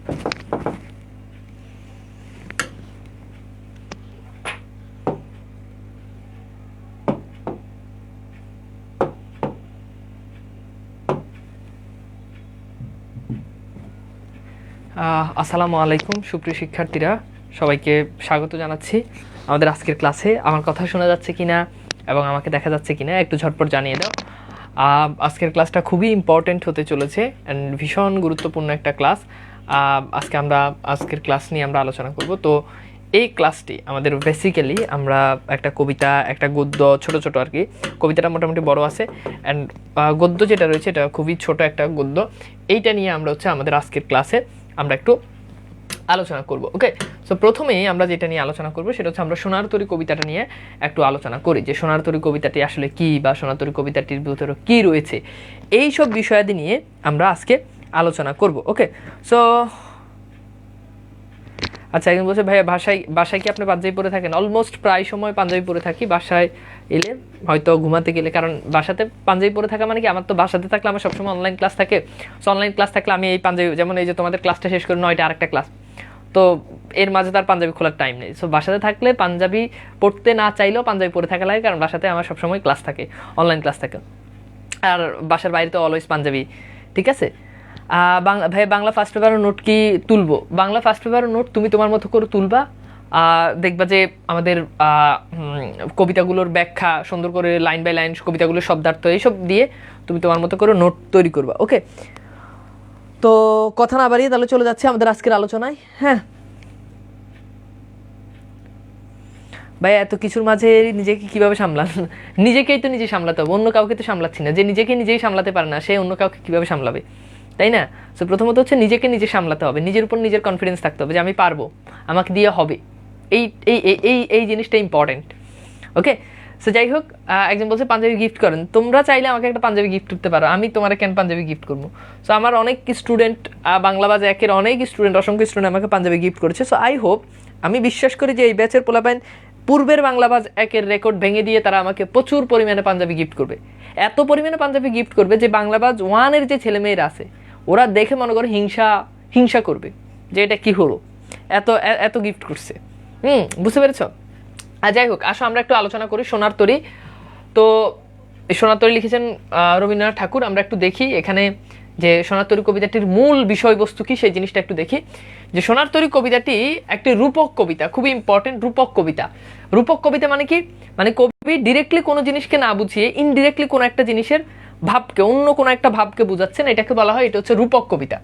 আসসালামু আলাইকুম সুপ্রিয় শিক্ষার্থীরা, সবাইকে স্বাগত জানাচ্ছি আমাদের আজকের ক্লাসে। আমার কথা শোনা যাচ্ছে কিনা এবং আমাকে দেখা যাচ্ছে কিনা একটু ঝটপট জানিয়ে দাও। আজকের ক্লাসটা খুবই ইম্পর্টেন্ট হতে চলেছে অ্যান্ড ভীষণ গুরুত্বপূর্ণ একটা ক্লাস। আজকের ক্লাস নিয়ে আমরা আলোচনা করব। তো এই ক্লাসটি আমাদের বেসিক্যালি আমরা একটা কবিতা, একটা গদ্য, ছোট ছোট আর কি, কবিতাটা মোটামুটি বড় আছে অ্যান্ড গদ্য যেটা রয়েছে এটা খুবই ছোট একটা গদ্য। এইটা নিয়ে আমরা আমাদের আজকের ক্লাসে আমরা একটু আলোচনা করব। ওকে, সো প্রথমেই আমরা যেটা নিয়ে আলোচনা করব সেটা হচ্ছে আমরা সোনার তরী কবিতাটা নিয়ে একটু আলোচনা করি, যে সোনার তরী কবিতাটি আসলে কি, বা সোনার তরী কবিতাটির ভিতরে কি রয়েছে, এই সব বিষয়াদি নিয়ে আমরা আজকে আলোচনা করব। ওকে, সো আচ্ছা, একজন বলছে ভাইয়া বাসায় কি আপনি পাঞ্জাবি পরে থাকেন? অলমোস্ট প্রায় সময় পাঞ্জাবি পরে থাকি, বাসায় এলে হয়তো ঘুমাতে গেলে, কারণ বাসাতে পাঞ্জাবি পরে থাকা মানে কি, আমার তো বাসাতে থাকলে আমার সবসময় অনলাইন ক্লাস থাকে। সো অনলাইন ক্লাস থাকলে আমি এই পাঞ্জাবি, যেমন এই যে তোমাদের ক্লাসটা শেষ করে 9টা আরেকটা ক্লাস, তো এর মাঝে তার পাঞ্জাবি খোলার টাইম নেই। সো বাসাতে থাকলে পাঞ্জাবি পড়তে না চাইলেও পাঞ্জাবি পরে থাকা লাগে, কারণ বাসাতে আমার সবসময় ক্লাস থাকে, অনলাইন ক্লাস থাকে। আর বাসার বাইরে তো অলওয়েজ পাঞ্জাবি, ঠিক আছে। ভাই বাংলা ফার্স্ট পেপারের নোট কি তুলবো? বাংলা ফার্স্ট পেপারের নোট তুমি তোমার মতো করে তুলবা, দেখবা যে আমাদের কবিতাগুলোর ব্যাখ্যা সুন্দর করে লাইন বাই লাইন, কবিতাগুলোর শব্দার্থ এইসব দিয়ে তুমি তোমার মতো করে নোট তৈরি করবা। ওকে, তো কথা না বাড়িয়ে তাহলে চলে যাচ্ছে আমাদের আজকের আলোচনায়। হ্যাঁ ভাই, এত কিছুর মাঝে নিজেকে কিভাবে সামলান? নিজেকেই তো নিজে সামলাতে হবে, অন্য কাউকে তো সামলাচ্ছি না। যে নিজেকে নিজেই সামলাতে পারে না সে অন্য কাউকে কিভাবে সামলাবে, তাই না? সো প্রথমত হচ্ছে নিজেকে নিজে সামলাতে হবে, নিজের উপর নিজের কনফিডেন্স থাকতে হবে যে আমি পারবো, আমাকে দিয়ে হবে। এই এই এই এই জিনিসটা ইম্পর্টেন্ট। ওকে, সো যাই হোক, একজন বলছে পাঞ্জাবি গিফট করেন। তোমরা চাইলে আমাকে একটা পাঞ্জাবি গিফট করতে পারো, আমি তোমার কেন পাঞ্জাবি গিফট করবো? সো আমার অনেক স্টুডেন্ট, বাংলাবাজ একের অনেক স্টুডেন্ট, অসংখ্য স্টুডেন্ট আমাকে পাঞ্জাবি গিফট করেছে। সো আই হোপ, আমি বিশ্বাস করি যে এই ব্যাচের পোলাপাইন পূর্বের বাংলাবাজ একের রেকর্ড ভেঙে দিয়ে তারা আমাকে প্রচুর পরিমাণে পাঞ্জাবি গিফট করবে। এত পরিমাণে পাঞ্জাবি গিফট করবে যে বাংলাবাজ ওয়ানের যে ছেলেমেয়েরা আছে ওরা দেখে মনে করে হিংসা করবে যে এটা কি হলো, এত এত গিফট করছে। বুঝতে পেরেছ? আর যাই হোক, আসো আমরা একটু আলোচনা করি সোনার তরী। তো এই সোনার তরী লিখেছেন রবীন্দ্রনাথ ঠাকুর। আমরা একটু দেখি এখানে যে সোনার তরী কবিতাটির মূল বিষয়বস্তু কি, সেই জিনিসটা একটু দেখি। যে সোনার তরী কবিতাটি একটি রূপক কবিতা, খুবই ইম্পর্টেন্ট। রূপক কবিতা, রূপক কবিতা মানে কি? মানে কবি ডিরেক্টলি কোনো জিনিসকে না বুঝিয়ে ইনডিরেক্টলি কোনো একটা জিনিসের ভাবকে, অন্য কোনো একটা ভাবকে বুঝাচ্ছেন, এটাকে বলা হয়, এটা হচ্ছে রূপক কবিতা।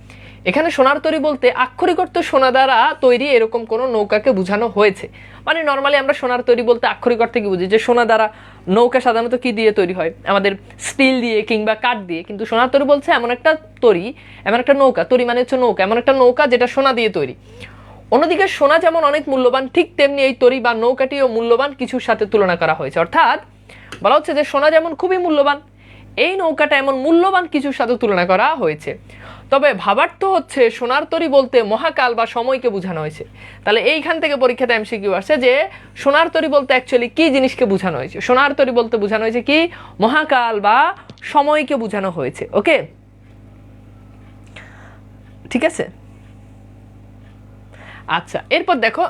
এখানে সোনার তরী বলতে আক্ষরিক অর্থ সোনা দ্বারা তৈরি এরকম কোনো নৌকাকে বোঝানো হয়েছে। মানে নর্মালি আমরা সোনার তরী বলতে আক্ষরিক অর্থে কি বুঝি, যে সোনা দ্বারা নৌকা সাধারণত কি দিয়ে তৈরি হয়, আমাদের স্টিল দিয়ে কিংবা কাঠ দিয়ে। কিন্তু সোনার তরী বলছে এমন একটা তরী, এমন একটা নৌকা, তরী মানে হচ্ছে নৌকা, এমন একটা নৌকা যেটা সোনা দিয়ে তৈরি। অন্যদিকে সোনা যেমন অনেক মূল্যবান, ঠিক তেমনি এই তরী বা নৌকাটিও মূল্যবান কিছুর সাথে তুলনা করা হয়েছে। অর্থাৎ বলা হচ্ছে যে সোনা যেমন খুবই মূল্যবান, এই নৌকাটা এমন মূল্যবান কিছুর সাথে তুলনা করা হয়েছে। তবে ভাবার্থ হচ্ছে সোনার তরী বলতে মহাকাল বা সময়কে বোঝানো হয়েছে। তাহলে এইখান থেকে পরীক্ষাতে এমসিকিউ আসছে যে সোনার তরী বলতে অ্যাকচুয়ালি কি জিনিসকে বোঝানো হয়েছে। সোনার তরী বলতে বোঝানো হয়েছে কি, মহাকাল বা সময়কে বোঝানো হয়েছে। ওকে, ঠিক আছে। আচ্ছা, এরপর দেখো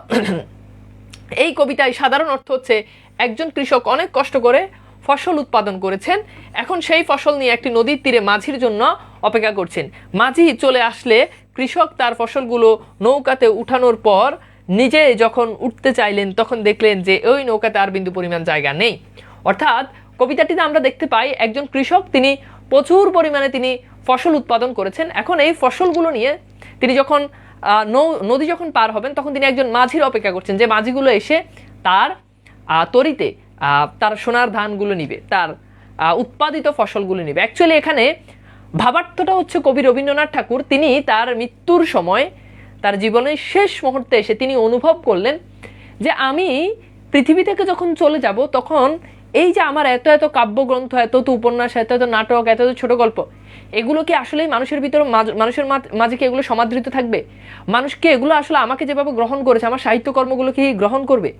এই কবিতায় সাধারণ অর্থ হচ্ছে একজন কৃষক অনেক কষ্ট করে ফসল উৎপাদন করেছেন, এখন সেই ফসল নিয়ে একটি নদীর তীরে মাঝির জন্য অপেক্ষা করছেন। মাঝি চলে আসলে কৃষক তার ফসলগুলো নৌকাতে উঠানোর পর নিজে যখন উঠতে চাইলেন তখন দেখলেন যে ওই নৌকাতে আর বিন্দু পরিমাণ জায়গা নেই। অর্থাৎ কবিতাটিতে আমরা দেখতে পাই একজন কৃষক, তিনি প্রচুর পরিমাণে তিনি ফসল উৎপাদন করেছেন। এখন এই ফসলগুলো নিয়ে তিনি যখন নদী যখন পার হবেন তখন তিনি একজন মাঝির অপেক্ষা করছেন, যে মাঝিগুলো এসে তার তরীতে তার সোনার ধানগুলো নিবে, তার উৎপাদিত ফসলগুলো নিবে। অ্যাকচুয়ালি এখানে ভাবার্থটা হচ্ছে কবি রবীন্দ্রনাথ ঠাকুর তিনি তার মৃত্যুর সময়, তার জীবনের শেষ মুহূর্তে এসে তিনি অনুভব করলেন যে আমি পৃথিবী থেকে যখন চলে যাব তখন এই যে আমার এত এত কাব্যগ্রন্থ, এত এত উপন্যাস, এত এত নাটক, এত এত ছোট গল্প, এগুলো কি আসলেই মানুষের ভিতরে, মানুষের মাঝে কি এগুলো সমাদৃত থাকবে? মানুষ কি এগুলো আসলে আমাকে যেভাবে গ্রহণ করেছে, আমার সাহিত্যকর্মগুলো কি গ্রহণ করবে?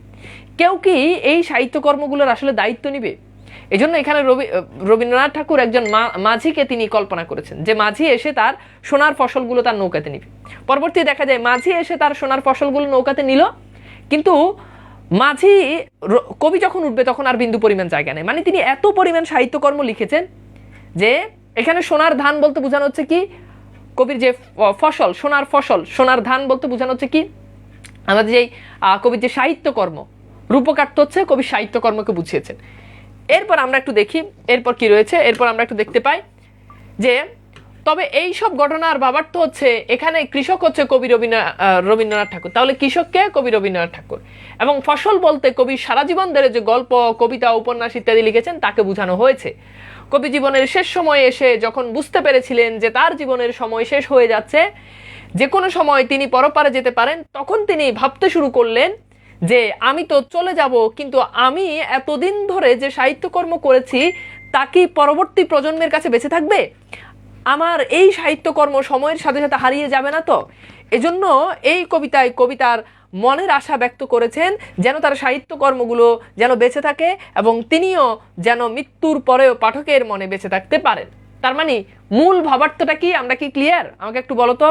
কেউ কি এই সাহিত্যকর্মগুলোর আসলে দায়িত্ব নিবে? এই জন্য এখানে রবীন্দ্রনাথ ঠাকুর একজন মাঝিকে তিনি কল্পনা করেছেন, যে মাঝি এসে তার সোনার ফসলগুলো তার নৌকাতে নিবে। পরবর্তী দেখা যায় মাঝি এসে তার সোনার ফসলগুলো নৌকাতে নিল, কিন্তু মাঝি কবি যখন উঠবে তখন আর বিন্দু পরিমাণ জায়গা নেই। মানে তিনি এত পরিমাণ সাহিত্যকর্ম লিখেছেন যে এখানে সোনার ধান বলতে বোঝানো হচ্ছে কি, কবির যে ফসল, সোনার ফসল, সোনার ধান বলতে বোঝানো হচ্ছে কি, আমাদের যে কবির যে সাহিত্যকর্ম, রূপকার্থ হচ্ছে কবির সাহিত্যকর্মকে বুঝিয়েছেন। এরপর আমরা একটু দেখি এরপর কি রয়েছে। এরপর আমরা একটু দেখতে পাই যে তবে এই সব ঘটনার ভাবার্থ হচ্ছে এখানে কৃষক হচ্ছে কবি রবীন্দ্রনাথ ঠাকুর। তাহলে কৃষককে কবি রবীন্দ্রনাথ ঠাকুর, এবং ফসল বলতে কবি সারা জীবন ধরে যে গল্প, কবিতা, উপন্যাস ইত্যাদি লিখেছেন তাকে বোঝানো হয়েছে। কবি জীবনের শেষ সময়ে এসে যখন বুঝতে পেরেছিলেন যে তার জীবনের সময় শেষ হয়ে যাচ্ছে, যে কোনো সময় তিনি পরপারে যেতে পারেন, তখন তিনি ভাবতে শুরু করলেন যে আমি তো চলে যাব, কিন্তু আমি এতদিন ধরে যে সাহিত্যকর্ম করেছি তা কি পরবর্তী প্রজন্মের কাছে বেঁচে থাকবে? আমার এই সাহিত্যকর্ম সময়ের সাথে সাথে হারিয়ে যাবে না তো? এজন্য এই কবিতায় কবিতার মনের আশা ব্যক্ত করেছেন যেন তার সাহিত্যকর্মগুলো যেন বেঁচে থাকে, এবং তিনিও যেন মৃত্যুর পরেও পাঠকের মনে বেঁচে থাকতে পারেন। তার মানে মূল ভাবার্থটা কি, আমরা কি ক্লিয়ার? আমাকে একটু বলো তো,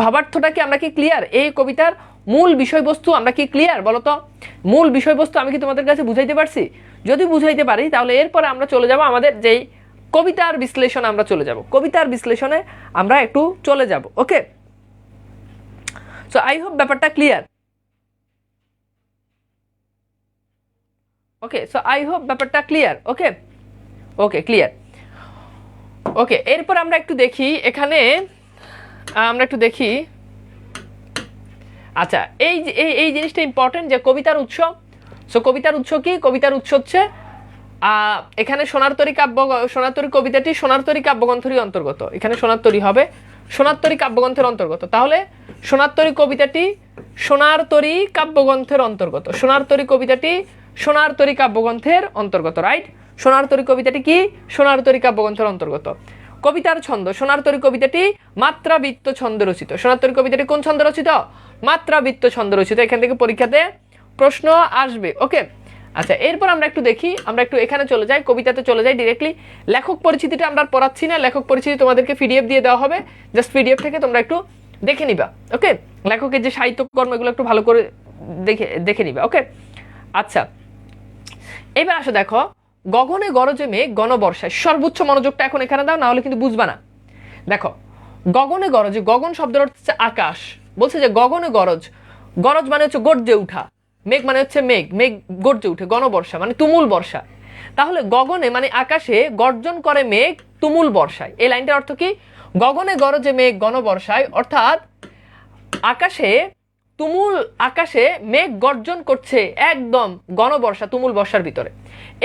ভাবার্থটা কি আমরা কি ক্লিয়ার? এই কবিতার মূল বিষয়বস্তু আমরা কি ক্লিয়ার? বলো তো, মূল বিষয়বস্তু আমি কি তোমাদের কাছে বুঝাইতে পারছি? যদি বুঝাইতে পারি তাহলে এরপরে আমরা চলে যাব আমাদের যেই কবিতার বিশ্লেষণ, আমরা চলে যাব কবিতার বিশ্লেষণে, আমরা একটু চলে যাব। ওকে, সো আই হোপ ব্যাপারটা clear. Okay, so I hope ব্যাপারটা ক্লিয়ার। ওকে ওকে, ক্লিয়ার। ওকে, এরপর আমরা একটু দেখি এখানে, আমরা একটু দেখি, আচ্ছা এই এই জিনিসটা ইম্পর্টেন্ট যে কবিতার উৎস। সো কবিতার উৎস কি? কবিতার উৎস হচ্ছে এখানে সোনার তরী কবিতাটি সোনার তরী কাব্যগ্রন্থেরই অন্তর্গত। এখানে সোনার তরী হবে সোনার তরী কাব্যগ্রন্থের অন্তর্গত। তাহলে সোনার তরী কবিতাটি সোনার তরী কাব্যগ্রন্থের অন্তর্গত। সোনার তরী কবিতাটি সোনার তরী কাব্যগ্রন্থের অন্তর্গত, রাইট? সোনার তরী কবিতাটি কি? সোনার তরী কাব্যগ্রন্থের অন্তর্গত। কবিতার ছন্দ, সোনার তরী কবিতাটি মাত্রাবৃত্ত ছন্দে রচিত। সোনার তরী কবিতাটি কোন ছন্দে রচিত? মাত্রাবৃত্ত ছন্দে রচিত। এখান থেকে পরীক্ষাতে প্রশ্ন আসবে। ওকে, আচ্ছা এরপর আমরা একটু দেখি, আমরা একটু এখানে চলে যাই, কবিতাতে চলে যাই ডিরেক্টলি। লেখক পরিচিতিটা আমরা পড়াচ্ছি না, লেখক পরিচিতি তোমাদেরকে পিডিএফ দিয়ে দেওয়া হবে, জাস্ট পিডিএফ থেকে তোমরা একটু দেখে নিবা। ওকে, লেখকের যে সাহিত্যকর্ম এগুলো একটু ভালো করে দেখে নিবা। ওকে, আচ্ছা এবার আসো দেখো, গগনে গরজে মেঘ গণবর্ষায়, সর্বোচ্চ মনোযোগটা এখন এখানে দাও, না হলে কিন্তু বুঝবা না। দেখো গগনে গরজে, গগন শব্দের অর্থ হচ্ছে আকাশ। বলছে যে গগনে গরজ, গরজ মানে হচ্ছে গর্জে উঠা, মেঘ মানে হচ্ছে মেঘ, মেঘ গর্জে উঠে, গণবর্ষা মানে তুমুল বর্ষা। তাহলে গগনে মানে আকাশে গর্জন করে মেঘ তুমুল বর্ষায়। এই লাইনটার অর্থ কি? গগনে গরজে মেঘ গণবর্ষায়, অর্থাৎ আকাশে মেঘ গর্জন করছে একদম গণবর্ষা, তুমুল বর্ষার ভিতরে।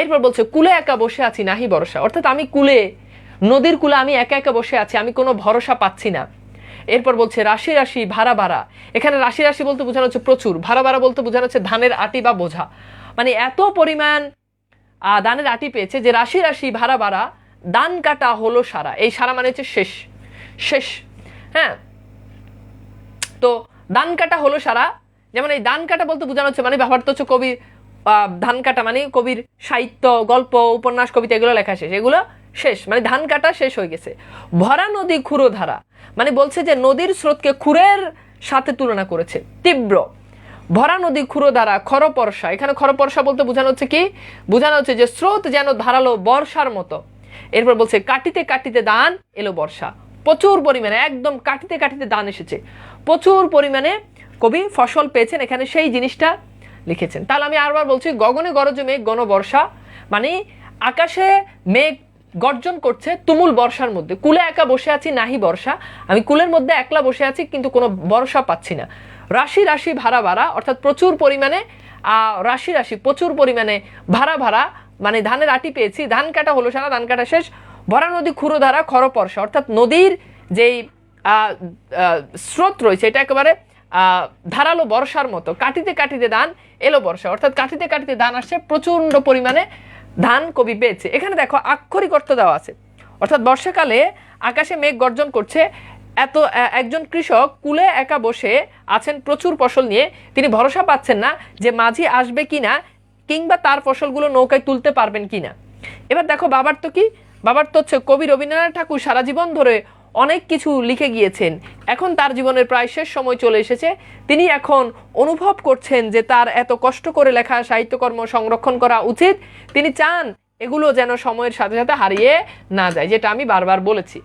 এরপর বলছে কুলে একা বসে আছি নাহি ভরসা, অর্থাৎ আমি কুলে, নদীর কুলে আমি একা একা বসে আছি, আমি কোনো ভরসা পাচ্ছি না। এরপর বলছে রাশি রাশি ভাড়া ভাড়া, এখানে রাশি রাশি বলতে বোঝানো হচ্ছে প্রচুর, ভাড়া ভাড়া বলতে বোঝানো হচ্ছে ধানের আটি বা বোঝা। মানে এত পরিমাণ ধানের আটি পেয়েছে যে রাশি রাশি ভাড়া ভাড়া, দান কাটা হলো সারা। এই সারা মানে হচ্ছে শেষ, শেষ। হ্যাঁ, তো ধান কাটা হলো সারা, যেমন এই ধান কাটা বলতে বোঝানো হচ্ছে মানে ব্যবহার হচ্ছে কবির ধান কাটা মানে কবির সাহিত্য, গল্প, উপন্যাস, কবিতা এগুলো লেখা শেষ, এগুলো শেষ, মানে ধান কাটা শেষ হয়ে গেছে। ভরা নদী খুরো ধারা মানে বলছে যে নদীর স্রোতকে খুরের সাথে তুলনা করেছে, তীব্র। ভরা নদী খুরো ধারা খরপর্ষা, এখানে খরপর্ষা বলতে বোঝানো হচ্ছে কি? বোঝানো হচ্ছে যে স্রোত যেন ধারালো বর্ষার মতো। এরপর বলছে কাটিতে কাটিতে দান এলো বর্ষা, প্রচুর পরিমাণে একদম কাটিতে কাটিতে দান এসেছে, প্রচুর পরিমাণে কবি ফসল পেয়েছেন, এখানে সেই জিনিসটা লিখেছেন। তাহলে আমি আরবার বলছি, গগনে গরজে মেঘ গণবর্ষা মানে আকাশে মেঘ গর্জন করছে তুমুল বর্ষার মধ্যে। কুলে একা বসে আছি নাহি বর্ষা, আমি কুলের মধ্যে একলা বসে আছি কিন্তু কোনো বর্ষা পাচ্ছি না। রাশি রাশি ভাড়া ভাড়া, অর্থাৎ প্রচুর পরিমাণে রাশি রাশি প্রচুর পরিমাণে ভাড়া ভাড়া মানে ধানের আটি পেয়েছি, ধান কাটা হলো সারা, ধান কাটা শেষ। ভরা নদী খুরো ধারা খরপর্ষা, অর্থাৎ নদীর যেই স্রোত রয়েছে এটা একেবারে ধারালো বর্ষার মতো। কাটিতে কাটিতে ধান এলো বর্ষা, অর্থাৎ কাটিতে কাটিতে ধান আসছে, প্রচন্ড পরিমাণে ধান কবি পেয়েছে। এখানে দেখো আক্ষরিক অর্থ দেওয়া আছে, অর্থাৎ বর্ষাকালে আকাশে মেঘ গর্জন করছে, এত একজন কৃষক কুলে একা বসে আছেন প্রচুর ফসল নিয়ে, তিনি ভরসা পাচ্ছেন না যে মাঝি আসবে কিনা, কিংবা তার ফসলগুলো নৌকায় তুলতে পারবেন কিনা। এবার দেখো বাবার তো কি, বাবার তো হচ্ছে কবি রবীন্দ্রনাথ ঠাকুর সারা জীবন ধরে অনেক কিছু লিখে গিয়েছেন, এখন তার জীবনের প্রায় শেষ সময় চলে এসেছে, তিনি এখন অনুভব করছেন যে তার এত কষ্ট করে লেখা সাহিত্যকর্ম সংরক্ষণ করা উচিত, তিনি চান এগুলো যেন সময়ের সাথে সাথে হারিয়ে না যায়, যেটা আমি বারবার বলেছি।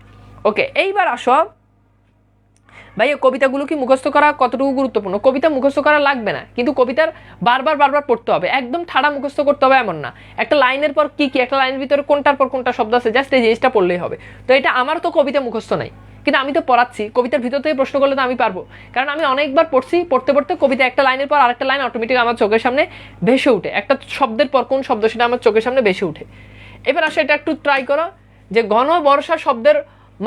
ওকে, এইবার আসো ভাইয়া কবিতাগুলো কি মুখস্থ করা কতটুকু গুরুত্বপূর্ণ? কবিতা মুখস্থ করা লাগবে না, কিন্তু কবিতার বারবার বারবার পড়তে হবে, একদম ঠাড়া মুখস্থ করতে হবে এমন না, একটা লাইনের পর কি কি, একটা লাইনের ভিতরে কোনটার পর কোনটা শব্দ আছে, জাস্ট এই জিনিসটা পড়লেই হবে। তো এটা আমার তো কবিতা মুখস্থ নাই, কিন্তু আমি তো পড়াচ্ছি, কবিতার ভিতর থেকে প্রশ্ন করলে তো আমি পারবো, কারণ আমি অনেকবার পড়ছি, পড়তে পড়তে কবিতা একটা লাইনের পর আরেকটা লাইন অটোমেটিক আমার চোখের সামনে ভেসে উঠে, একটা শব্দের পর কোন শব্দ সেটা আমার চোখের সামনে ভেসে উঠে। এবার আসলে এটা একটু ট্রাই করো যে ঘন বর্ষা শব্দের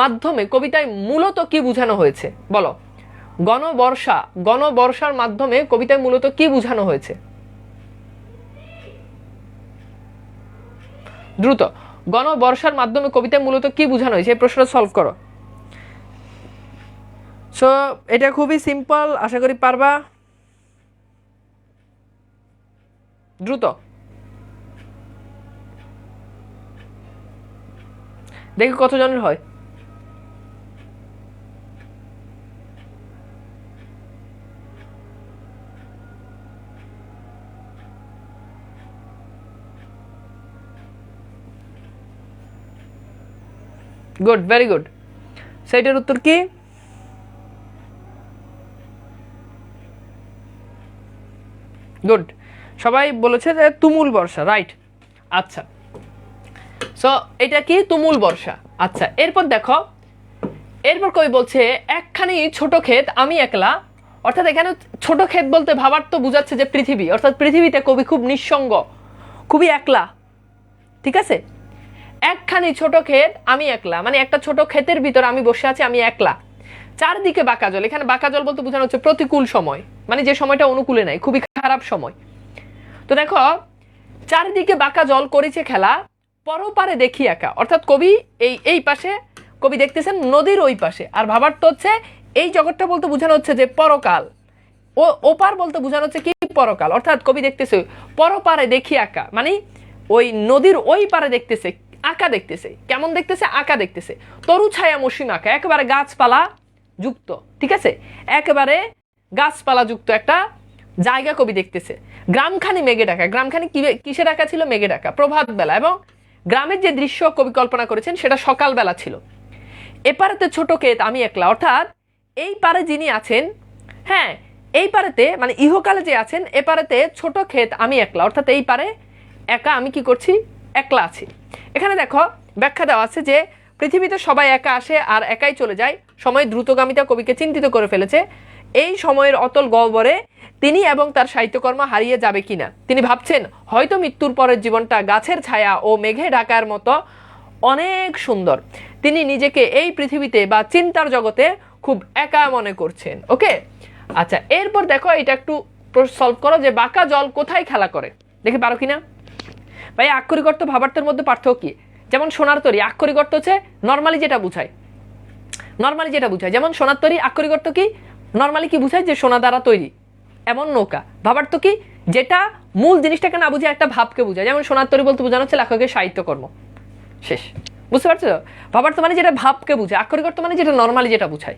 মাধ্যমে কবিতায় মূলত কি বোঝানো হয়েছে, বলো। গণবর্ষার মাধ্যমে কবিতায় মূলত কি বোঝানো হয়েছে? দ্রুত, গণবর্ষার মাধ্যমে কবিতায় মূলত কি বোঝানো হয়েছে, এই প্রশ্নটা সলভ করো। সো এটা খুবই সিম্পল, আশা করি পারবা। দ্রুত দেখি কতজনের হয়। Good, very good. সেইটার উত্তর কি? গুড, সবাই বলেছে যে তুমুল বর্ষা, রাইট। আচ্ছা, সো এটা কি তুমুল বর্ষা। আচ্ছা, এরপর দেখো, এরপর কবি বলছে একখানি ছোট ক্ষেত আমি একলা, অর্থাৎ এখানে ছোট ক্ষেত বলতে ভাবার তো বুঝাচ্ছে যে পৃথিবী, অর্থাৎ পৃথিবীতে কবি খুব নিঃসঙ্গ, খুবই একলা, ঠিক আছে। একখানি ছোট ক্ষেত আমি একলা, মানে একটা ছোট ক্ষেতের ভিতর আমি বসে আছি, আমি একলা, চারদিকে বাঁকা জল, এখানে বাঁকা জল বলতে বোঝানো হচ্ছে প্রতিকূল সময়, মানে যে সময়টা অনুকূলে নাই, খুবই খারাপ সময়। তো দেখো চারিদিকে বাঁকা জল করেছে খেলা, পরপারে দেখি একা, অর্থাৎ কবি এই পাশে কবি দেখতেছেন নদীর ওই পাশে, আর ভাবার তো হচ্ছে এই জগৎটা বলতে বোঝানো হচ্ছে যে পরকাল, ও ওপার বলতে বোঝানো হচ্ছে কি পরকাল, অর্থাৎ কবি দেখতেছে পরপারে দেখি একা, মানে ওই নদীর ওই পারে দেখতেছে, আঁকা দেখতেছে, কেমন দেখতেছে, আঁকা দেখতেছে, তরু ছায়া মসৃণ আঁকা, একেবারে গাছপালা যুক্ত, ঠিক আছে, একেবারে গাছপালা যুক্ত একটা জায়গা কবি দেখতেছে। গ্রামখানি মেঘে ঢাকা, গ্রামখানি কিসে ঢাকা ছিল? মেঘে ঢাকা, প্রভাত বেলা, এবং গ্রামের যে দৃশ্য কবি কল্পনা করেছেন সেটা সকালবেলা ছিল। এপারেতে ছোট ক্ষেত আমি একলা, অর্থাৎ এই পারে যিনি আছেন, হ্যাঁ এই পারেতে মানে ইহকালে যে আছেন, এপারেতে ছোট ক্ষেত আমি একলা, অর্থাৎ এই পারে একা আমি কি করছি? একলা আছি। এখানে দেখো ব্যাখ্যা দেওয়া আছে যে পৃথিবীতে সবাই একা আসে আর একাই চলে যায়, সময় দ্রুতগামিতা কবিকে চিন্তিত করে ফেলেছে, এই সময়ের অতল গহ্বরে তিনি এবং তার সাহিত্যকর্ম হারিয়ে যাবে কিনা। তিনি ভাবছেন হয়তো মৃত্যুর পরের জীবনটা গাছের ছায়া ও মেঘে ঢাকার মতো অনেক সুন্দর, তিনি নিজেকে এই পৃথিবীতে বা চিন্তার জগতে খুব একা মনে করছেন। ওকে, আচ্ছা, এরপর দেখো এটা একটু সলভ করো যে বাঁকা জল কোথায় খেলা করে, দেখে পারো কিনা। ভাই আক্ষরিক অর্থ ভাবার্থের মধ্যে পার্থক্য কি? যেমন সোনার তরী, আক্ষরিক অর্থ হচ্ছে নর্মালি যেটা বুঝায়, যেমন সোনার তরী আক্ষরিক অর্থ কি? নর্মালি কি বুঝায়? যে সোনা দ্বারা তৈরি এমন নৌকা। ভাবার্থ কি? যেটা মূল জিনিসটাকে না বুঝে একটা ভাবকে বোঝায়, যেমন সোনার তরী বলতে বোঝানো হচ্ছে লেখকের সাহিত্যকর্ম, শেষ। বুঝতে পারছো? ভাবার্থ মানে যেটা ভাবকে বুঝায়, আক্ষরিক অর্থ মানে যেটা নর্মালি যেটা বুঝায়।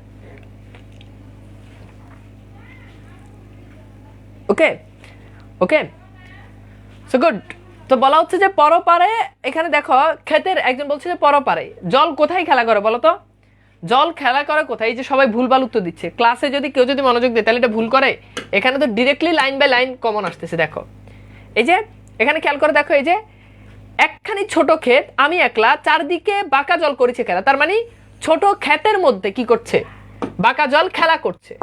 ওকে ওকে, সো গুড। তো বলা হচ্ছে যে পরপারে, এখানে দেখো ক্ষেতের একজন বলছে যে পরপারে জল কোথায় খেলা করে বলো তো? জল খেলা করে কোথায়? এই যে সবাই ভুলভাল উত্তর দিচ্ছে, ক্লাসে যদি কেউ যদি মনোযোগ দেয় তাহলে এটা ভুল করে। এখানে তো directly line by line common আসতেছে। দেখো এই যে এখানে খেয়াল করে দেখো, এই যে একখানি ছোট ক্ষেত আমি একলা, চারদিকে বাঁকা জল করেছে খেলা, তার মানে ছোট ক্ষেতের মধ্যে কি করছে? বাঁকা জল খেলা করছে,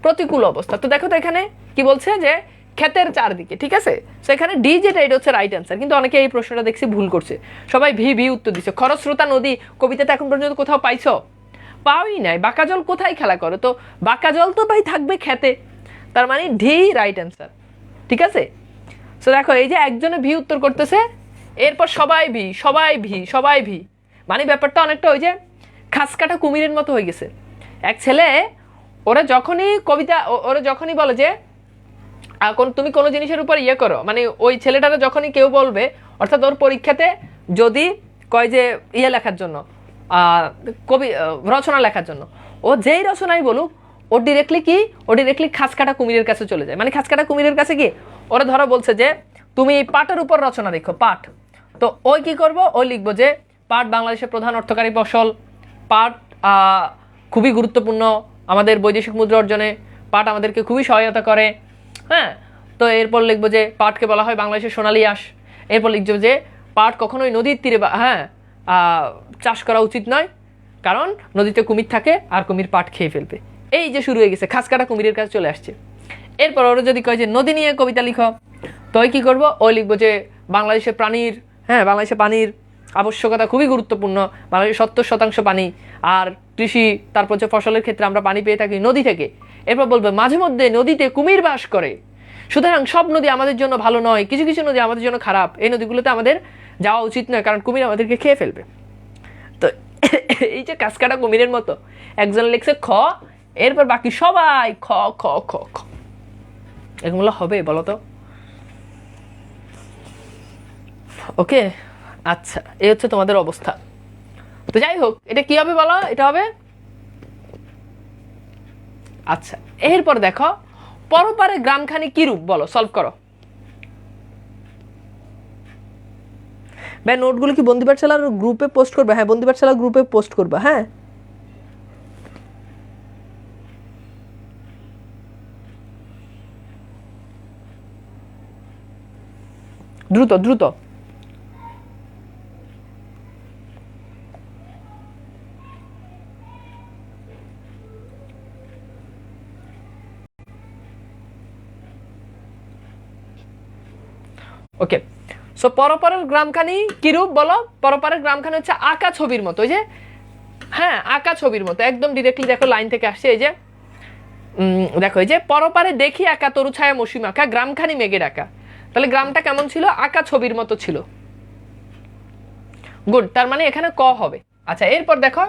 প্রতিকূল অবস্থা। তো দেখো তো এখানে কি বলছে যে ক্ষেতের চারদিকে, ঠিক আছে। তো এখানে ডি যেটা, এটা হচ্ছে রাইট অ্যান্সার, কিন্তু অনেকে এই প্রশ্নটা দেখছি ভুল করছে, সবাই ভি উত্তর দিচ্ছে। খরস্রোতা নদী কবিতাতে এখন পর্যন্ত কোথাও পাইছো? পাওই নাই। বাঁকা জল কোথায় খেলা করে? তো বাঁকা জল তো ভাই থাকবে খেতে, তার মানে ডি রাইট অ্যান্সার, ঠিক আছে। তো দেখো এই যে একজনে ভি উত্তর করতেছে, এরপর সবাই ভি, মানে ব্যাপারটা অনেকটা ওই যে খাস কাটা কুমিরের মতো হয়ে গেছে। এক ছেলে ওরা যখনই বলে যে তুমি কোনো জিনিসের উপর ইয়ে করো, মানে ওই ছেলেটারা যখনই কেউ বলবে, অর্থাৎ ওর পরীক্ষাতে যদি কয় যে ইয়ে লেখার জন্য কবি রচনা লেখার জন্য, ও যেই রচনাই বলুক ও ডিরেক্টলি খাস কাটা কুমিরের কাছে চলে যায়। মানে খাস কাটা কুমিরের কাছে কি ওরা ধরো বলছে যে তুমি পাটের উপর রচনা লিখো, পাট, তো ওই কি করব, ওই লিখবো যে পাট বাংলাদেশের প্রধান অর্থকারী ফসল, পাট খুবই গুরুত্বপূর্ণ আমাদের বৈদেশিক মুদ্রা অর্জনে, পাট আমাদেরকে খুবই সহায়তা করে। হ্যাঁ, তো এরপর লিখবো যে পাটকে বলা হয় বাংলাদেশের সোনালী আঁশ। এরপর লিখবো যে পাট কখনোই নদীর তীরে চাষ করা উচিত নয়, কারণ নদীতে কুমির থাকে আর কুমির পাট খেয়ে ফেলবে। এই যে শুরু হয়ে গেছে, খাস কাটা কুমিরের কাছে চলে আসছে। এরপর ওরা যদি কয় যে নদী নিয়ে কবিতা লিখো, তো ওই কী করবো, ওই লিখবো যে বাংলাদেশের পানির আবশ্যকতা খুবই গুরুত্বপূর্ণ, বাংলাদেশের 70% পানি, আর কৃষি তারপর হচ্ছে ফসলের ক্ষেত্রে আমরা পানি পেয়ে থাকি নদী থেকে। এরপর বলবো মাঝে মধ্যে নদীতে কুমির বাস করে, সুতরাং সব নদী আমাদের জন্য ভালো নয়, কিছু কিছু নদী আমাদের জন্য খারাপ, এই নদীগুলোতে আমাদের যাওয়া উচিত নয়, কারণ কুমির আমাদেরকে খেয়ে ফেলবে। তো এই যে কাসকাটা কুমিরের মতো একজন লিখছে খ, এরপর বাকি সবাই খ খ খ খ। এগুলো হবে বলো তো? ওকে, আচ্ছা, এই হচ্ছে তোমাদের অবস্থা। তো যাই হোক, এটা কি হবে বলো? এটা হবে, আচ্ছা এরপর দেখো পরপারে গ্রামখানি কি রূপ, বলো, সলভ করো। ভাই নোটগুলো কি বন্দি পাঠশালার গ্রুপে পোস্ট করবে? হ্যাঁ, বন্দি পাঠশালার গ্রুপে পোস্ট করবে। হ্যাঁ, দ্রুত দ্রুত। ওকে, সো পরপারের গ্রামখানি কিরূপ বলো? পরপারের গ্রামখানি হচ্ছে আঁকা ছবির মতো। ওই যে হ্যাঁ, আঁকা ছবির মতো, একদম ডিরেক্টলি দেখো লাইন থেকে আসছে। এই যে দেখো, এই যে পরপারে দেখি আঁকা তরু ছায়া মৌসুম আঁকা, গ্রামখানি মেঘে ডাকা। তাহলে গ্রামটা কেমন ছিল? আঁকা ছবির মতো ছিল। গুড, তার মানে এখানে ক হবে। আচ্ছা, এরপর দেখো,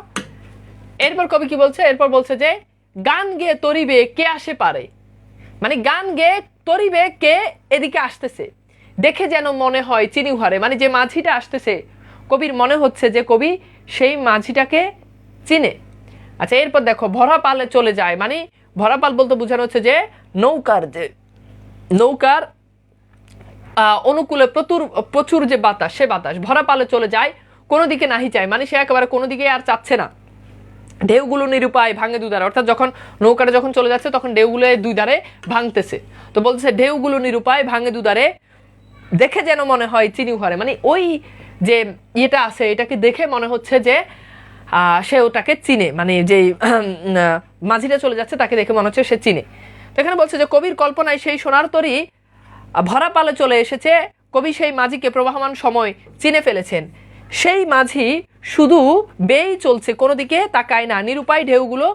এরপর কবি কি বলছে? এরপর বলছে যে গান গেয়ে তরিবে কে আসে পারে, মানে গান গেয়ে তরিবে কে এদিকে আসতেছে, দেখে যেন মনে হয় চিনি উহারে, মানে যে মাঝিটা আসতেছে কবির মনে হচ্ছে যে কবি সেই মাঝিটাকে চিনে। আচ্ছা, এরপর দেখো ভরা পালে চলে যায়, মানে ভরা পাল বলতে বোঝানো হচ্ছে যে নৌকার অনুকূলে প্রচুর যে বাতাস, সে বাতাস ভরা পালে চলে যায়, কোনো দিকে নাহি চায়, মানে সে একেবারে কোনো দিকে আর চাচ্ছে না। ঢেউগুলো নিরুপায় ভাঙে দুই ধারে, অর্থাৎ যখন নৌকাটা যখন চলে যাচ্ছে তখন ঢেউগুলো দুই ধারে ভাঙতেছে। তো বলতেছে ঢেউগুলো নিরুপায় ভাঙে দুধারে, দেখে যেন মনে হয় চিনি উহারে, মানে ওই যে ইয়েটা আছে এটাকে দেখে মনে হচ্ছে যে সে ওটাকে চিনে, মানে যে মাঝিটা চলে যাচ্ছে তাকে দেখে মনে হচ্ছে সে চিনে। তো এখানে বলছে যে কবির কল্পনায় সেই সোনার তরী ভরা পালে চলে এসেছে, কবি সেই মাঝিকে প্রবাহমান সময় চিনে ফেলেছেন, সেই মাঝি শুধু বেয়েই চলছে, কোনো দিকে তাকায় না, নিরুপায় ঢেউগুলো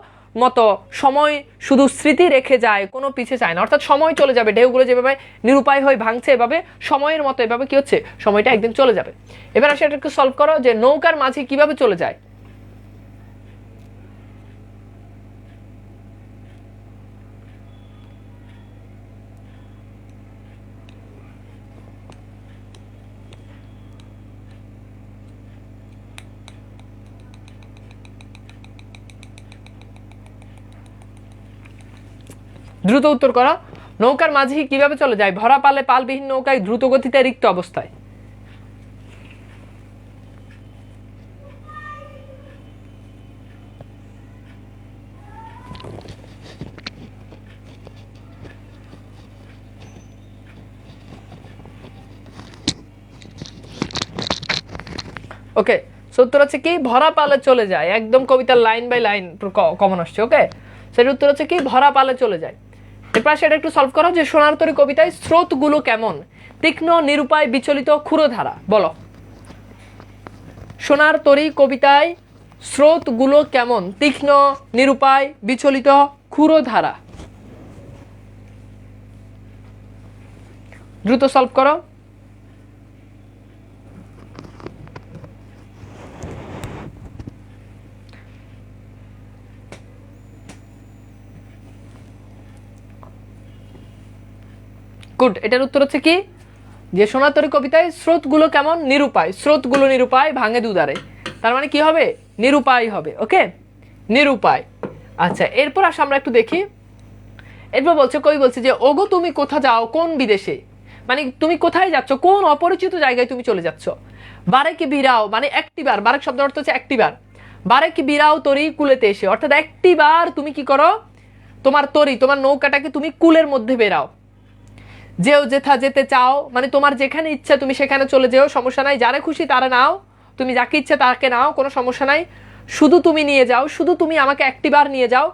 মতো সময় শুধু স্মৃতি রেখে যায়, কোনো পিছে চায় না। অর্থাৎ সময় চলে যাবে, ঢেউগুলো যেভাবে নিরুপায় হয়ে ভাঙছে এভাবে সময়ের মতো এভাবে কি হচ্ছে, সময়টা একদিন চলে যাবে। এবার আসে এটা একটু সলভ করো যে নৌকার মাঝি কিভাবে চলে যায়। দ্রুত উত্তর করো, নৌকার মাঝি কিভাবে চলে যায়? ভরা পালে পালবিহীন নৌকায় দ্রুত গতিতে রিক্ত অবস্থায়। ওকে, উত্তর হচ্ছে কি ভরা পালে চলে যায়, একদম কবিতার লাইন বাই লাইন কমন আসছে। ওকে, সেটার উত্তর হচ্ছে কি ভরা পালে চলে যায়। এরপর সেটা একটু সলভ করো যে সোনার তরী কবিতায় স্রোতগুলো কেমন, তীক্ষ্ণ নিরুপায় বিচলিত ক্ষুরধারা, বলো। সোনার তরী কবিতায় স্রোতগুলো কেমন, তীক্ষ্ণ নিরুপায় বিচলিত ক্ষুরধারা। দ্রুত সলভ করো। গুড, এটার উত্তর হচ্ছে কি যে সোনার তরী কবিতায় স্রোতগুলো কেমন? নিরুপায়। স্রোতগুলো নিরুপায়, ভাঙে দুধারে। তার মানে কি হবে? নিরুপায় হবে। ওকে, নিরুপায়। আচ্ছা, এরপর আসলে আমরা একটু দেখি। এরপর বলছে, কবি বলছে যে ওগো তুমি কোথা যাও কোন বিদেশে, মানে তুমি কোথায় যাচ্ছ, কোন অপরিচিত জায়গায় তুমি চলে যাচ্ছ। বারে কি বিরাও, মানে একটিবার, বারেক শব্দের অর্থ হচ্ছে একটিবার। বারে কি বিরাও তরি কুলেতে এসে, অর্থাৎ একটিবার তুমি কি করো, তোমার তরি, তোমার নৌকাটাকে তুমি কুলের মধ্যে বেরাও। যেও যেথা যেতে চাও, মানে তোমার যেখানে ইচ্ছা তুমি সেখানে চলে যেও, সমস্যা নাই। যারে খুশি তারা নাও, তুমি যাকে ইচ্ছা তাকে নাও, কোনো সমস্যা নাই। শুধু তুমি নিয়ে যাও, শুধু তুমি আমাকে একটিবার নিয়ে যাও।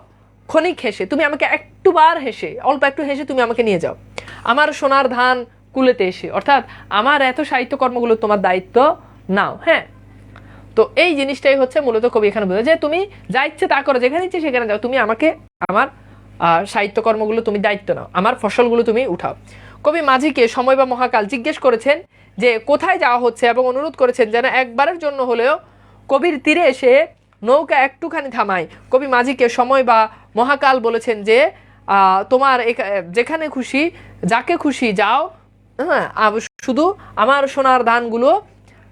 ক্ষণিক হেসে, তুমি আমাকে একটুবার হেসে, অল্প একটু হেসে তুমি আমাকে নিয়ে যাও। আমার সোনার ধান কুলেতে এসে, অর্থাৎ আমার এত সাহিত্যকর্মগুলো তোমার দায়িত্ব নাও। হ্যাঁ, তো এই জিনিসটাই হচ্ছে মূলত কবি এখানে বলে যে তুমি যা ইচ্ছে তা করো, যেখানে ইচ্ছে সেখানে যাও, তুমি আমাকে আমার সাহিত্যকর্মগুলো তুমি দায়িত্ব নাও, আমার ফসলগুলো তুমি উঠাও। কবি মাঝিকে সময় বা মহাকাল জিজ্ঞেস করেছেন যে কোথায় যাওয়া হচ্ছে এবং অনুরোধ করেছেন যেন একবারের জন্য হলেও কবির তীরে এসে নৌকা একটুখানি থামায়। কবি মাঝিকে সময় বা মহাকাল বলেছেন যে তোমার যেখানে খুশি যাকে খুশি যাও, হ্যাঁ, শুধু আমার সোনার ধানগুলো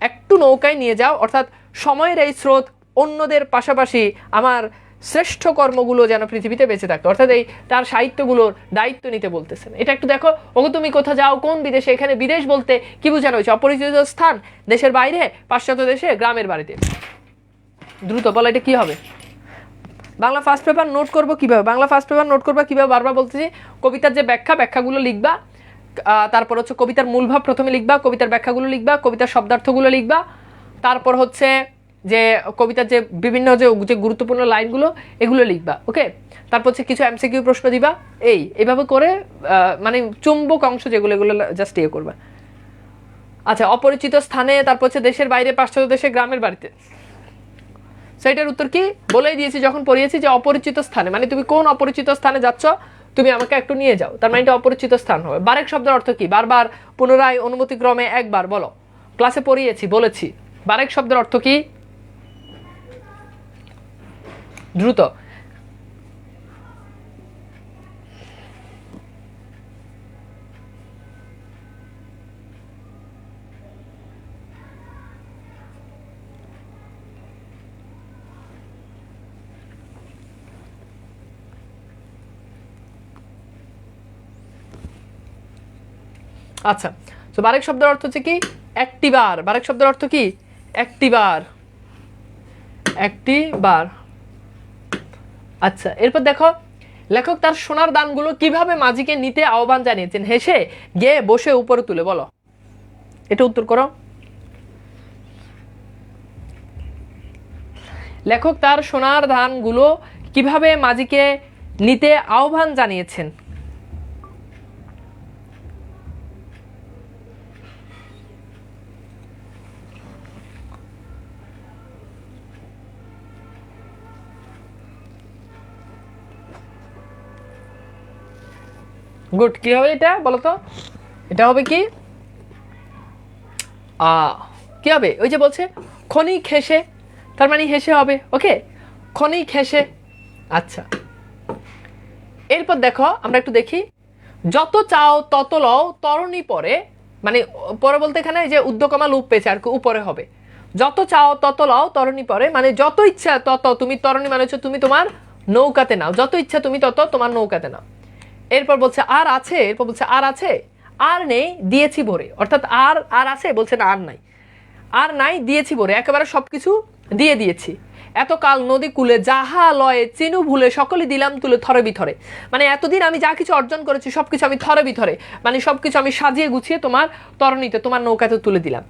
একটু নৌকায় নিয়ে যাও, অর্থাৎ সময়ের এই স্রোত অন্যদের পাশাপাশি আমার শ্রেষ্ঠ কর্মগুলো যেন পৃথিবীতে বেঁচে থাকতো, অর্থাৎ এই তার সাহিত্যগুলোর দায়িত্ব নিতে বলতেছেন। এটা একটু দেখো, ওগো তুমি কোথা যাও কোন বিদেশে, এখানে বিদেশ বলতে কি বোঝানো হয়েছে? অপরিচিত স্থান, দেশের বাইরে, পাশ্চাত্য দেশে, গ্রামের বাড়িতে। দ্রুত বলো, এটা কি হবে? বাংলা ফার্স্ট পেপার নোট করবো কিভাবে? বাংলা ফার্স্ট পেপার নোট করবা কিভাবে? বারবার বলতেছি, কবিতার যে ব্যাখ্যাগুলো লিখবা, তারপর হচ্ছে কবিতার মূল ভাব প্রথমে লিখবা, কবিতার ব্যাখ্যাগুলো লিখবা, কবিতার শব্দার্থগুলো লিখবা, তারপর হচ্ছে যে কবিতার যে বিভিন্ন যে গুরুত্বপূর্ণ লাইনগুলো এগুলো লিখবা। ওকে, তারপর হচ্ছে কিছু এমসিকিউ প্রশ্ন দিবা। এইভাবে করে মানে চুম্বক অংশ যেগুলো, এগুলো জাস্ট ইয়ে করবা। আচ্ছা, অপরিচিত স্থানে, তারপর হচ্ছে দেশের বাইরে, পাশ্চাত্য দেশে, গ্রামের বাড়িতে। সেটার উত্তর কি বলেই দিয়েছি যখন পড়িয়েছি, যে অপরিচিত স্থানে, মানে তুমি কোন অপরিচিত স্থানে যাচ্ছ, তুমি আমাকে একটু নিয়ে যাও, তার মানে এটা অপরিচিত স্থান হবে। বারেক শব্দের অর্থ কি? বারবার, পুনরায়, অনুমতিক্রমে, একবার। বলো, ক্লাসে পড়িয়েছি, বলেছি। বারেক শব্দের অর্থ কি? দ্রুত। আচ্ছা, তো বারেক শব্দের অর্থ হচ্ছে কি? একটিবার। বারেক শব্দের অর্থ কি? একটিবার, একটিবার। আচ্ছা, এরপর দেখো, লেখক তার সোনার দানগুলো কিভাবে মাঝিকে নিতে আহ্বান জানিয়েছেন? হেসে, গেয়ে, বসে, উপরে তুলে। বলো, এটা উত্তর করো। লেখক তার সোনার ধানগুলো কিভাবে মাঝিকে নিতে আহ্বান জানিয়েছেন? গুড, কি হবে এটা বলো তো? এটা হবে কি? কি হবে? ওই যে বলছে ক্ষণিক হেসে, তার মানে হেসে হবে। ওকে, ক্ষণিক হেসে। আচ্ছা, এরপর দেখো, আমরা একটু দেখি, যত চাও তত লও তরণী পরে, মানে পরে বলতে এখানে যে উদ্যকমা লুপ পেয়েছে আর কি, উপরে হবে। যত চাও তত লও তরণী পরে, মানে যত ইচ্ছা তত তুমি, তরণী মানে হচ্ছে তুমি তোমার নৌকাতে নাও, যত ইচ্ছা তুমি তত তোমার নৌকাতে নাও। এরপর বলছে আর আছে, এরপর বলছে আর আছে, আর নেই, দিয়েছি ভরে, অর্থাৎ আর আর আছে বলছে না, আর নাই, আর নাই, দিয়েছি ভরে, একেবারে সবকিছু দিয়ে দিয়েছি। এতকাল নদী কূলে যাহা লয়ে চিনু ভুলে সকলে দিলাম তুলে থরে বিথরে, মানে এতদিন আমি যা কিছু অর্জন করেছি সবকিছু আমি থরে বিথরে, মানে সবকিছু আমি সাজিয়ে গুছিয়ে তোমার তরণীতে, তোমার নৌকাতে তুলে দিলাম।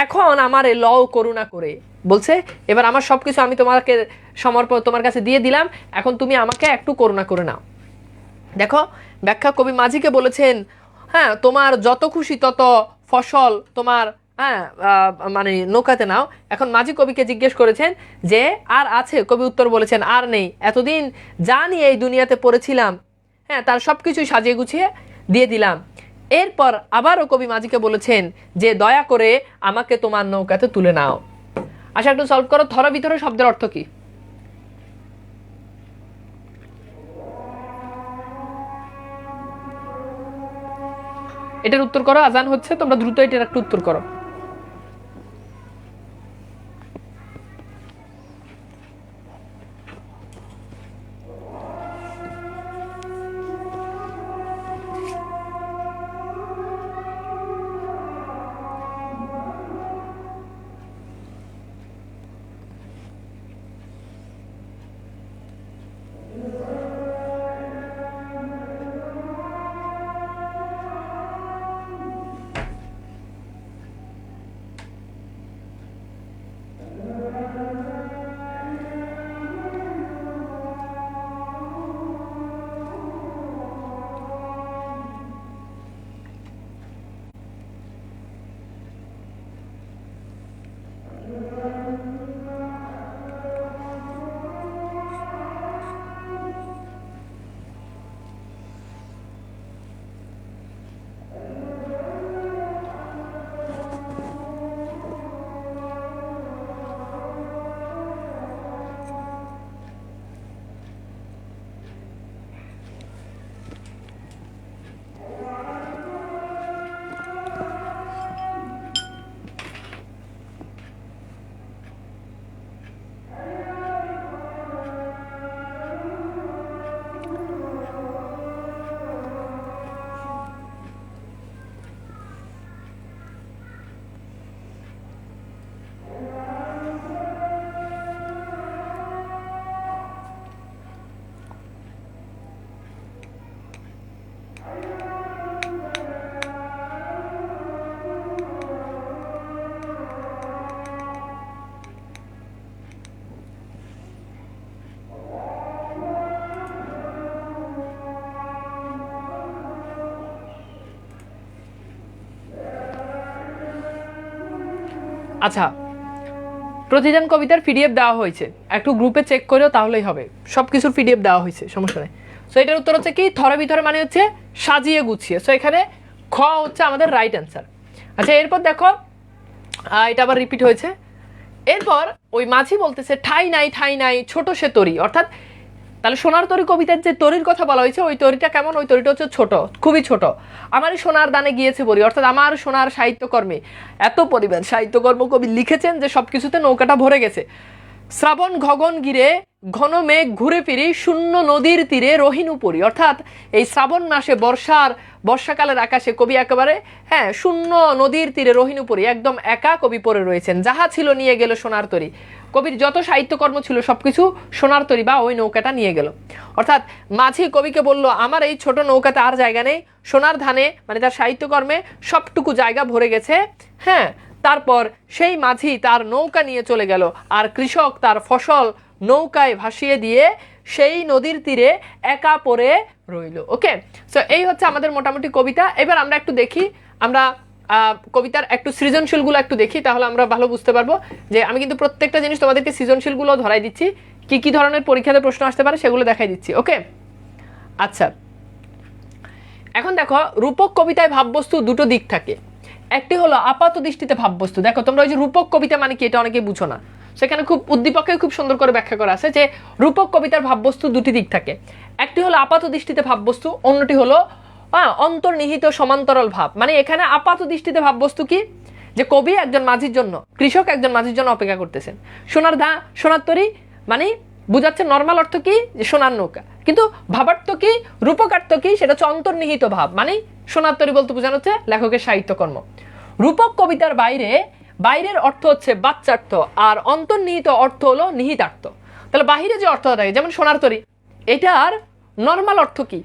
এখন আমার এ লও করুণা করে, বলছে এবার আমার সবকিছু আমি তোমাকে সমর্পণ, তোমার কাছে দিয়ে দিলাম, এখন তুমি আমাকে একটু করুণা করে নাও। দেখো, ব্যাখ্যা, কবি মাঝিকে বলেছেন, হ্যাঁ, তোমার যত খুশি তত ফসল তোমার, হ্যাঁ, মানে নৌকাতে নাও। এখন মাঝি কবিকে জিজ্ঞেস করেছেন যে আর আছে? কবি উত্তর বলেছেন আর নেই, এতদিন যা নিয়ে এই দুনিয়াতে পড়েছিলাম, হ্যাঁ, তার সব কিছুই সাজিয়ে গুছিয়ে দিয়ে দিলাম। এরপর আবারও কবি মাঝিকে বলেছেন যে দয়া করে আমাকে তোমার নৌকাতে তুলে নাও। আচ্ছা, একটু সলভ করো, থর ভিতরে শব্দের অর্থ কি? এটার উত্তর করো, আজান হচ্ছে, তোমরা দ্রুত এটার একটা উত্তর করো। আচ্ছা, প্রতিদান কবিতার পিডিএফ দেওয়া হয়েছে, একটু গ্রুপে চেক করেও তাহলেই হবে, সব কিছুর পিডিএফ দেওয়া হয়েছে, সমস্যা নেই। সো এটার উত্তর হচ্ছে কি, থরে ভিতরে মানে হচ্ছে সাজিয়ে গুছিয়ে। সো এখানে খ হচ্ছে আমাদের রাইট অ্যান্সার। আচ্ছা, এরপর দেখো এটা আবার রিপিট হয়েছে। এরপর ওই মাঝি বলতেছে ঠাই নাই ছোট সে তরি, অর্থাৎ তাহলে সোনার তরি কবিতার যে তরির কথা বলা হয়েছে ওই তরিটা কেমন, ওই তরিটা হচ্ছে ছোট, খুবই ছোট। আমারই সোনার দানে গিয়েছে বলি, অর্থাৎ আমার সোনার সাহিত্যকর্মে এত পরিমাণ সাহিত্যকর্ম কবি লিখেছেন যে সব কিছুতে নৌকাটা ভরে গেছে। শ্রাবণ গগন গিরে ঘন মেঘ ঘুরে ফিরি শূন্য নদীর তীরে রহিন উপরি, অর্থাৎ এই শ্রাবণ মাসে বর্ষাকালের আকাশে কবি একেবারে শূন্য নদীর তীরে রহিন উপরি একদম একা কবি পড়ে রয়েছেন। যাহা ছিল নিয়ে গেল সোনার তরি, কবির যত সাহিত্যকর্ম ছিল সবকিছু সোনার তরি বা ওই নৌকাটা নিয়ে গেল। অর্থাৎ মাঝি কবিকে বলল আমার এই ছোট নৌকাতে আর জায়গা নেই, সোনার ধানে মানে তার সাহিত্যকর্মে সবটুকু জায়গা ভরে গেছে। তারপর সেই মাঝি তার নৌকা নিয়ে চলে গেল, আর কৃষক তার ফসল নৌকায় ভাসিয়ে দিয়ে সেই নদীর তীরে একা পড়ে রইল। ওকে, সো এই হচ্ছে আমাদের মোটামুটি কবিতা। এবার আমরা একটু দেখি, আমরা কবিতার একটু সৃজনশীলগুলো একটু দেখি, তাহলে আমরা ভালো বুঝতে পারবো যে আমি কিন্তু প্রত্যেকটা জিনিস তোমাদেরকে সৃজনশীলগুলো ধরাই দিচ্ছি, কি কি ধরনের পরীক্ষাতে প্রশ্ন আসতে পারে সেগুলো দেখাই দিচ্ছি। ওকে, আচ্ছা, এখন দেখো রূপক কবিতায় ভাববস্তু দুটো দিক থাকে, একটি হলো আপাত দৃষ্টিতে ভাববস্তু। দেখো তোমরা ওই যে রূপক কবিতা মানে কি, এটা অনেকেই বুঝো না, সেখানে খুব উদ্দীপকে খুব সুন্দর করে ব্যাখ্যা করা আছে যে রূপক কবিতার ভাববস্তু দুটি দিক থাকে, একটি হলো আপাত দৃষ্টিতে ভাববস্তু, অন্যটি হলো অন্তর্নিহিত সমান্তরাল ভাব। মানে এখানে আপাত দৃষ্টিতে ভাববস্তু কি, যে কবি একজন মাঝির জন্য, কৃষক একজন মাঝির জন্য অপেক্ষা করতেছেন, সোনার তরী মানে বুঝাচ্ছে নর্মাল অর্থ কি, যে সোনার নৌকা, কিন্তু ভাবার্থ কি, রূপকার্থ কি, সেটা হচ্ছে অন্তর্নিহিত ভাব, মানে সোনার তরী বলতে বোঝানো হচ্ছে লেখকের সাহিত্যকর্ম। রূপক কবিতার বাইরের অর্থ হচ্ছে বাচ্চার্থ, আর অন্তর্নিহিত অর্থ হলো নিহিতার্থ। তাহলে বাহিরে যে অর্থ থাকে, যেমন সোনার তরী, এটার নর্মাল অর্থ কি,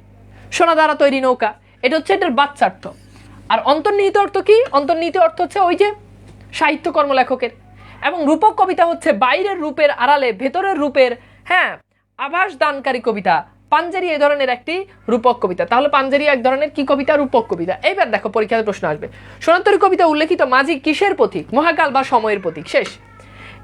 সোনা দ্বারা তৈরি নৌকা, এটা হচ্ছে এটার বাচ্চার্থ। আর অন্তর্নিহিত অর্থ কি, অন্তর্নিহিত অর্থ হচ্ছে ওই যে সাহিত্যকর্ম লেখকের। এবং রূপক কবিতা হচ্ছে বাইরের রূপের আড়ালে ভেতরের রূপের আভাস দানকারী কবিতা। পাঞ্জেরি এই ধরনের একটি রূপক কবিতা। তাহলে পাঞ্জেরি এক ধরনের কি কবিতা, রূপক কবিতা। এইবার দেখো পরীক্ষাতে প্রশ্ন আসবে, সোনার তরী কবিতা উল্লেখিত মাঝি কিসের প্রতীক, মহাকাল বা সময়ের প্রতীক। শেষ।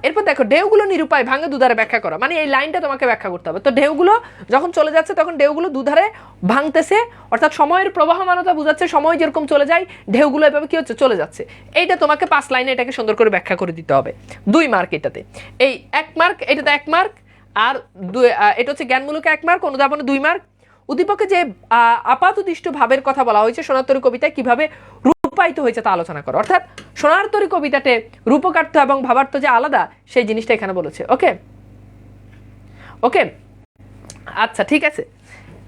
এরপর দেখো ঢেউগুলো নিরূপায় ভাঙে দুধারে ব্যাখ্যা করা, মানে এই লাইনটা তোমাকে ব্যাখ্যা করতে হবে। তো ঢেউগুলো যখন চলে যাচ্ছে তখন ঢেউগুলো দুধারে ভাঙতেছে, অর্থাৎ সময়ের প্রবাহমানতা বোঝাচ্ছে, সময় যেরকম চলে যায় ঢেউগুলো এভাবে কি হচ্ছে, চলে যাচ্ছে। এইটা তোমাকে 5 লাইনে এটাকে সুন্দর করে ব্যাখ্যা করে দিতে হবে। 2 মার্ক এটাতে, এই 1 মার্ক, এটাতে 1 মার্ক, আর এটা হচ্ছে জ্ঞানমূলকে 1 মার্ক, অনুধাবনে 2 মার্ক, উদ্দীপকে যে আপাতদৃষ্ট ভাবের কথা বলা হয়েছে সোনার তরী কবিতায় কিভাবে রূপায়িত হয়েছে তা আলোচনা করো। অর্থাৎ সোনার তরী কবিতাতে রূপকার্থ এবং ভাবার্থ যে আলাদা সেই জিনিসটা এখানে বলেছে। ওকে ওকে, আচ্ছা ঠিক আছে।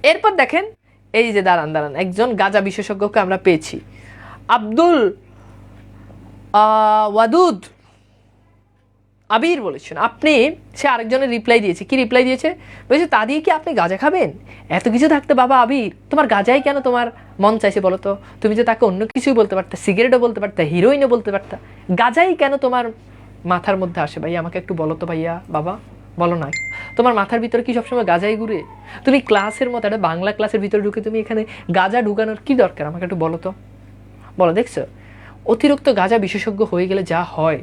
এরপর দেখেন এই যে দাঁড়ান একজন গাঁজা বিশেষজ্ঞকে আমরা পেয়েছি, আব্দুল ওয়াদুদ আবির বলেছেন আপনি, সে আরেকজনের রিপ্লাই দিয়েছে। কি রিপ্লাই দিয়েছে? বলছে তা দিয়ে কি আপনি গাঁজা খাবেন? এত কিছু থাকতে বাবা আবির, তোমার গাঁজাই কেন তোমার মন চাইছে বলো তো? তুমি যে তাকে অন্য কিছুই বলতে পারতা, সিগারেটও বলতে পারতা, হিরোইনও বলতে পারতা, গাঁজাই কেন তোমার মাথার মধ্যে আসে? ভাইয়া আমাকে একটু বলো তো ভাইয়া, বাবা বলো না, তোমার মাথার ভিতরে কি সবসময় গাঁজাই ঘুরে? তুমি ক্লাসের মতো একটা বাংলা ক্লাসের ভিতরে ঢুকে তুমি এখানে গাঁজা ঢুকানোর কি দরকার? আমাকে একটু বলো তো, বলো। দেখছো অতিরিক্ত গাঁজা বিশেষজ্ঞ হয়ে গেলে যা হয়।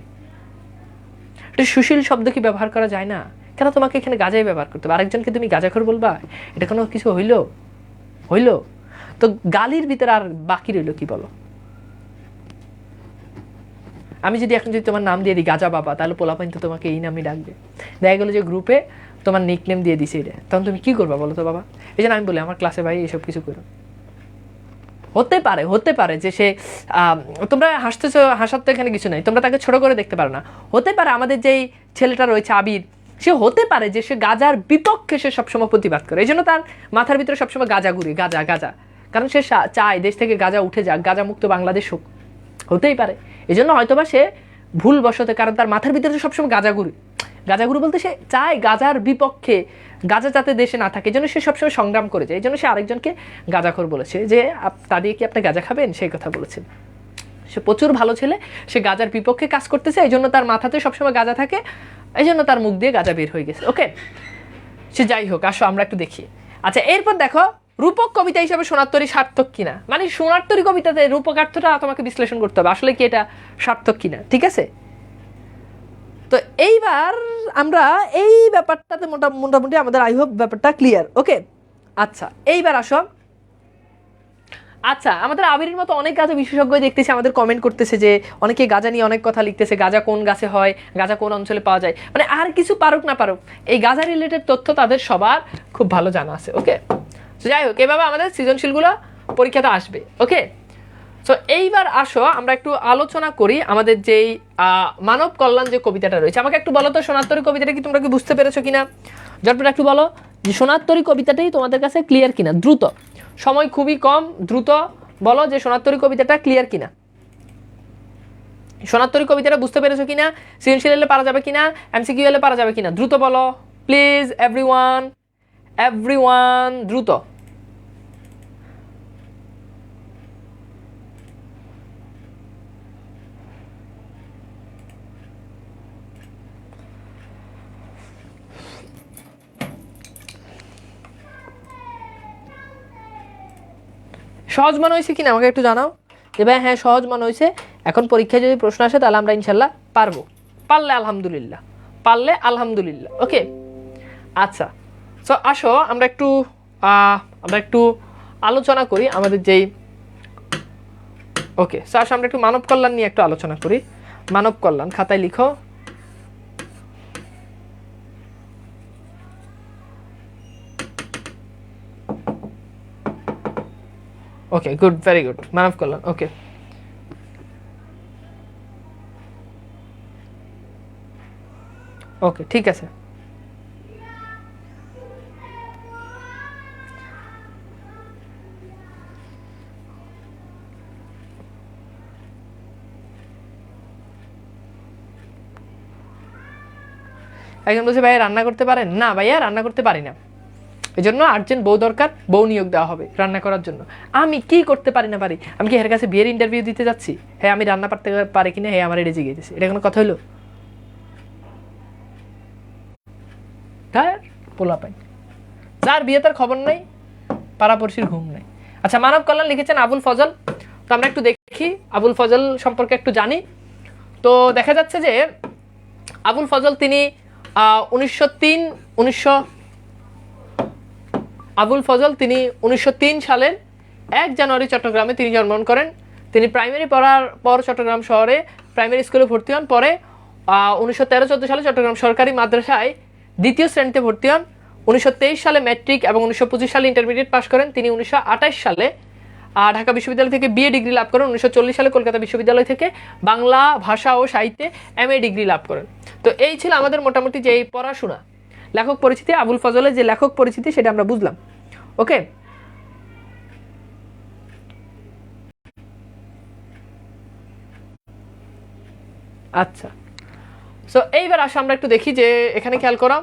একটা সুশীল শব্দ কি ব্যবহার করা যায় না? কেন তোমাকে এখানে গাঁজাই ব্যবহার করতে হবে? আরেকজনকে তুমি গাঁজাখোর বলবা? এটা কোনো কিছু হইল? তো গালির ভিতরে আর বাকি রইল কি বলো? আমি যদি এখন যদি তোমার নাম দিয়ে দিই গাঁজা বাবা, তাহলে পোলাপাইন তো তোমাকে এই নামই ডাকবে। দেখা গেলো যে গ্রুপে তোমার নিক নেম দিয়ে দিছে এটা, তখন তুমি কি করবা বলো তো বাবা? এই জন্য আমি বলি আমার ক্লাসে ভাই এসব কিছু করো। হতে পারে যে সে তোমরা হাসার তো এখানে কিছু নাই, তোমরা তাকে ছোট করে দেখতে পারো না। হতে পারে আমাদের যেই ছেলেটা রয়েছে আবির, সে হতে পারে যে সে গাঁজার বিপক্ষে সে সবসময় প্রতিবাদ করে, এই জন্য তার মাথার ভিতরে সবসময় গাঁজা ঘুরে, গাঁজা, কারণ সে চায় দেশ থেকে গাঁজা উঠে যাক, গাঁজা মুক্ত বাংলাদেশ হোক। হতেই পারে এই জন্য হয়তোবা সে ভুলবশত, কারণ তার মাথার ভিতরে সবসময় গাঁজা ঘুরে বলতে সে চায় গাঁজার বিপক্ষে, গাঁজা যাতে দেশে না থাকে, এই জন্য সে সবসময় সংগ্রাম করে যায়। এই জন্য সে আরেকজনকে গাঁজাখোর বলেছে যে তা দিয়ে কি আপনি গাঁজা খাবেন, সেই কথা বলেছেন। সে প্রচুর ভালো ছেলে, সে গাঁজার বিপক্ষে কাজ করতেছে, এই জন্য তার মাথাতে সবসময় গাঁজা থাকে, এই জন্য তার মুখ দিয়ে গাঁজা বের হয়ে গেছে। ওকে, সে যাই হোক, আসো আমরা একটু দেখি। আচ্ছা এরপর দেখো রূপক কবিতা হিসাবে সোনার তরী সার্থক কিনা, মানে সোনার তরী কবিতাতে রূপকার্থটা তোমাকে বিশ্লেষণ করতে হবে, আসলে কি এটা সার্থক কিনা। ঠিক আছে, তো এইবার আমরা এই ব্যাপারটাতে মোটামুটি আমাদের আই হোপ ব্যাপারটা ক্লিয়ার। ওকে, আচ্ছা এইবার আসো। আচ্ছা আমাদের আবিরের মতো অনেক গাঁজা বিশেষজ্ঞ দেখতেছি আমাদের কমেন্ট করতেছে যে অনেকে গাঁজা নিয়ে অনেক কথা লিখতেছে, গাঁজা কোন গাছে হয়, গাঁজা কোন অঞ্চলে পাওয়া যায়, মানে আর কিছু পারুক না পারুক এই গাঁজা রিলেটেড তথ্য তাদের সবার খুব ভালো জানা আছে। ওকে, তো যাই হোক এভাবে আমাদের সৃজনশীলগুলো পরীক্ষাতে আসবে। ওকে, তো এইবার আসো আমরা একটু আলোচনা করি আমাদের যেই মানব কল্যাণ যে কবিতাটা রয়েছে। আমাকে একটু বলো তো সোনার তরী কবিতাটা কি তোমরা কি বুঝতে পেরেছো কিনা? জটপট একটু বলো যে সোনার তরী কবিতাটাই তোমাদের কাছে ক্লিয়ার কিনা। দ্রুত, সময় খুবই কম, দ্রুত বলো যে সোনার তরী কবিতাটা ক্লিয়ার কিনা, সোনার তরী কবিতাটা বুঝতে পেরেছো কিনা, সৃজনশীল এলে পারা যাবে কিনা, এমসিকিউ এলে পারা যাবে কিনা, দ্রুত বলো প্লিজ এভরিওয়ান দ্রুত। সহজ মনে হয়েছে কিনা আমাকে একটু জানাও যে ভাই হ্যাঁ সহজ মনে হয়েছে। এখন পরীক্ষায় যদি প্রশ্ন আসে তাহলে আমরা ইনশাল্লাহ পারবো, পারলে আলহামদুলিল্লাহ। ওকে, আচ্ছা সো আসো আমরা একটু আলোচনা করি আমাদের যেই ওকে সো আসো আমরা একটু মানব কল্যাণ নিয়ে একটু আলোচনা করি। মানব কল্যাণ খাতায় লিখো। ওকে গুড, ভেরি গুড, মানব কল্যাণ। ওকে ওকে ঠিক আছে। একজন বলছে ভাইয়া রান্না করতে পারেন না? ভাইয়া রান্না করতে পারি না, এই জন্য আর্জেন্ট বউ দরকার, বউ নিয়োগ দেওয়া হবে রান্না করার জন্য। আমি কি করতে পারি না পারি? আমি কি এর কাছে বিয়ের ইন্টারভিউ দিতে যাচ্ছি? হ্যাঁ আমি রান্না করতে পারি কিনা হ্যাঁ আমার এটা জিজ্ঞেস, এটা কোনো কথা হলো? পোলা পাই যার বিয়ে তার খবর নাই, পাড়াপড়শির ঘুম নাই। আচ্ছা মানব কল্যাণ লিখেছেন আবুল ফজল। তো আমরা একটু দেখি আবুল ফজল সম্পর্কে একটু জানি। তো দেখা যাচ্ছে যে আবুল ফজল তিনি 1903 সালের 1 জানুয়ারি চট্টগ্রামে তিনি জন্মগ্রহণ করেন। তিনি প্রাইমারি পড়ার পর চট্টগ্রাম শহরে প্রাইমারি স্কুলে ভর্তি হন। পরে 1913-14 সালে চট্টগ্রাম সরকারি মাদ্রাসায় 2য় শ্রেণীতে ভর্তি হন। 1923 সালে ম্যাট্রিক এবং 1925 সালে ইন্টারমিডিয়েট পাশ করেন। তিনি 1928 সালে ঢাকা বিশ্ববিদ্যালয় থেকে বিএ ডিগ্রি লাভ করেন। 1940 সালে কলকাতা বিশ্ববিদ্যালয় থেকে বাংলা ভাষা ও সাহিত্যে এমএ ডিগ্রি লাভ করেন। তো এই ছিল আমাদের মোটামুটি যে এই পড়াশোনা, লেখক পরিচিতি, আবুল ফজলের যে লেখক পরিচিতি সেটা আমরা বুঝলাম। ওকে, আচ্ছা, সো এইবার আসো আমরা একটু দেখি যে এখানে খেয়াল করো,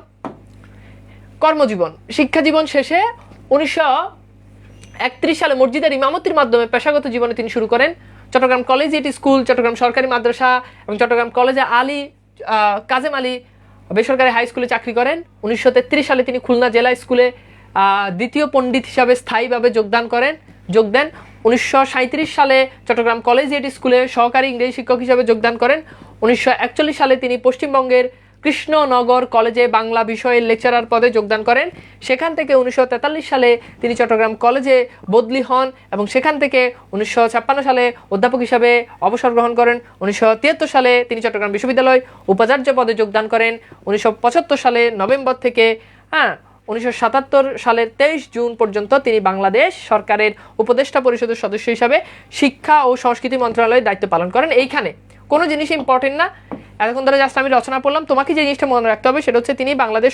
কর্মজীবন, শিক্ষা জীবন শেষে 1931 সালে মসজিদের ইমামতির মাধ্যমে পেশাগত জীবনে তিনি শুরু করেন। চট্টগ্রাম কলেজিয়েট স্কুল, চট্টগ্রাম সরকারি মাদ্রাসা এবং চট্টগ্রাম কলেজে কাজেম আলী বেসরকারি হাই স্কুলে চাকরি করেন। 1933 সালে তিনি খুলনা জেলা স্কুলে দ্বিতীয় পণ্ডিত হিসাবে স্থায়ীভাবে যোগ দেন। 1937 সালে চট্টগ্রাম কলেজিয়েট স্কুলে সহকারী ইংরেজি শিক্ষক হিসাবে যোগদান করেন। 1941 সালে তিনি পশ্চিমবঙ্গের কৃষ্ণনগর কলেজে বাংলা বিষয়ের লেকচারার পদে যোগদান করেন। সেখান থেকে 1943 সালে তিনি চট্টগ্রাম কলেজে বদলি হন এবং সেখান থেকে 1956 সালে অধ্যাপক হিসাবে অবসর গ্রহণ করেন। 1973 সালে তিনি চট্টগ্রাম বিশ্ববিদ্যালয় উপাচার্য পদে যোগদান করেন। 1975 সালে নভেম্বর থেকে 1977 সালের 23 জুন পর্যন্ত তিনি বাংলাদেশ সরকারের উপদেষ্টা পরিষদের সদস্য হিসাবে শিক্ষা ও সংস্কৃতি মন্ত্রণালয়ের দায়িত্ব পালন করেন। এইখানে কোনো জিনিস ইম্পর্টেন্ট না, এতক্ষণ ধরে জাস্ট আমি রচনা পড়লাম। তোমাকে যে জিনিসটা মনে রাখতে হবে সেটা হচ্ছে তিনি বাংলাদেশ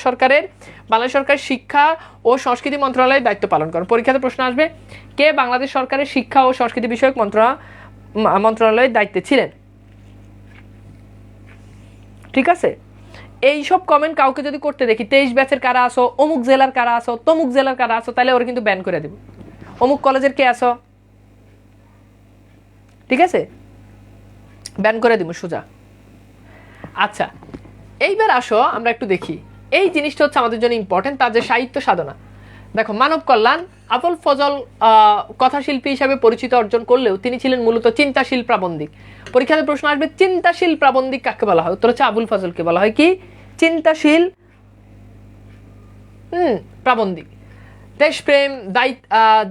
সরকারের শিক্ষা ও সংস্কৃতি মন্ত্রণালয়ের দায়িত্ব পালন করেন। পরীক্ষাতে প্রশ্ন আসবে, কে বাংলাদেশ সরকারের শিক্ষা ও সংস্কৃতি বিষয়ক মন্ত্রণালয়ের দায়িত্বে ছিলেন? ঠিক আছে, এই সব কমেন্ট কাউকে যদি করতে দেখি, 23 ব্যাচের কারা আসো, অমুক জেলার কারা আসো, তমুক জেলার কারা আসো, তাহলে ওরা কিন্তু ব্যান করে দেব। অমুক কলেজের কে আসো, ঠিক আছে, ব্যান করে দিব সোজা। আচ্ছা, এইবার আসো আমরা একটু দেখি, এই জিনিসটা হচ্ছে আমাদের জন্য ইম্পর্টেন্ট, তার যে সাহিত্য সাধনা। দেখো, মানব কল্যাণ, আবুল ফজল কথাশিল্পী হিসাবে পরিচিত অর্জন করলেও তিনি ছিলেন মূলত চিন্তাশীল প্রাবন্ধিক। পরীক্ষাতে প্রশ্ন আসবে, চিন্তাশীল প্রাবন্ধিক কাকে বলা হয়? উত্তর হচ্ছে আবুল ফজলকে বলা হয় কি? চিন্তাশীল প্রাবন্ধিক। দেশপ্রেম,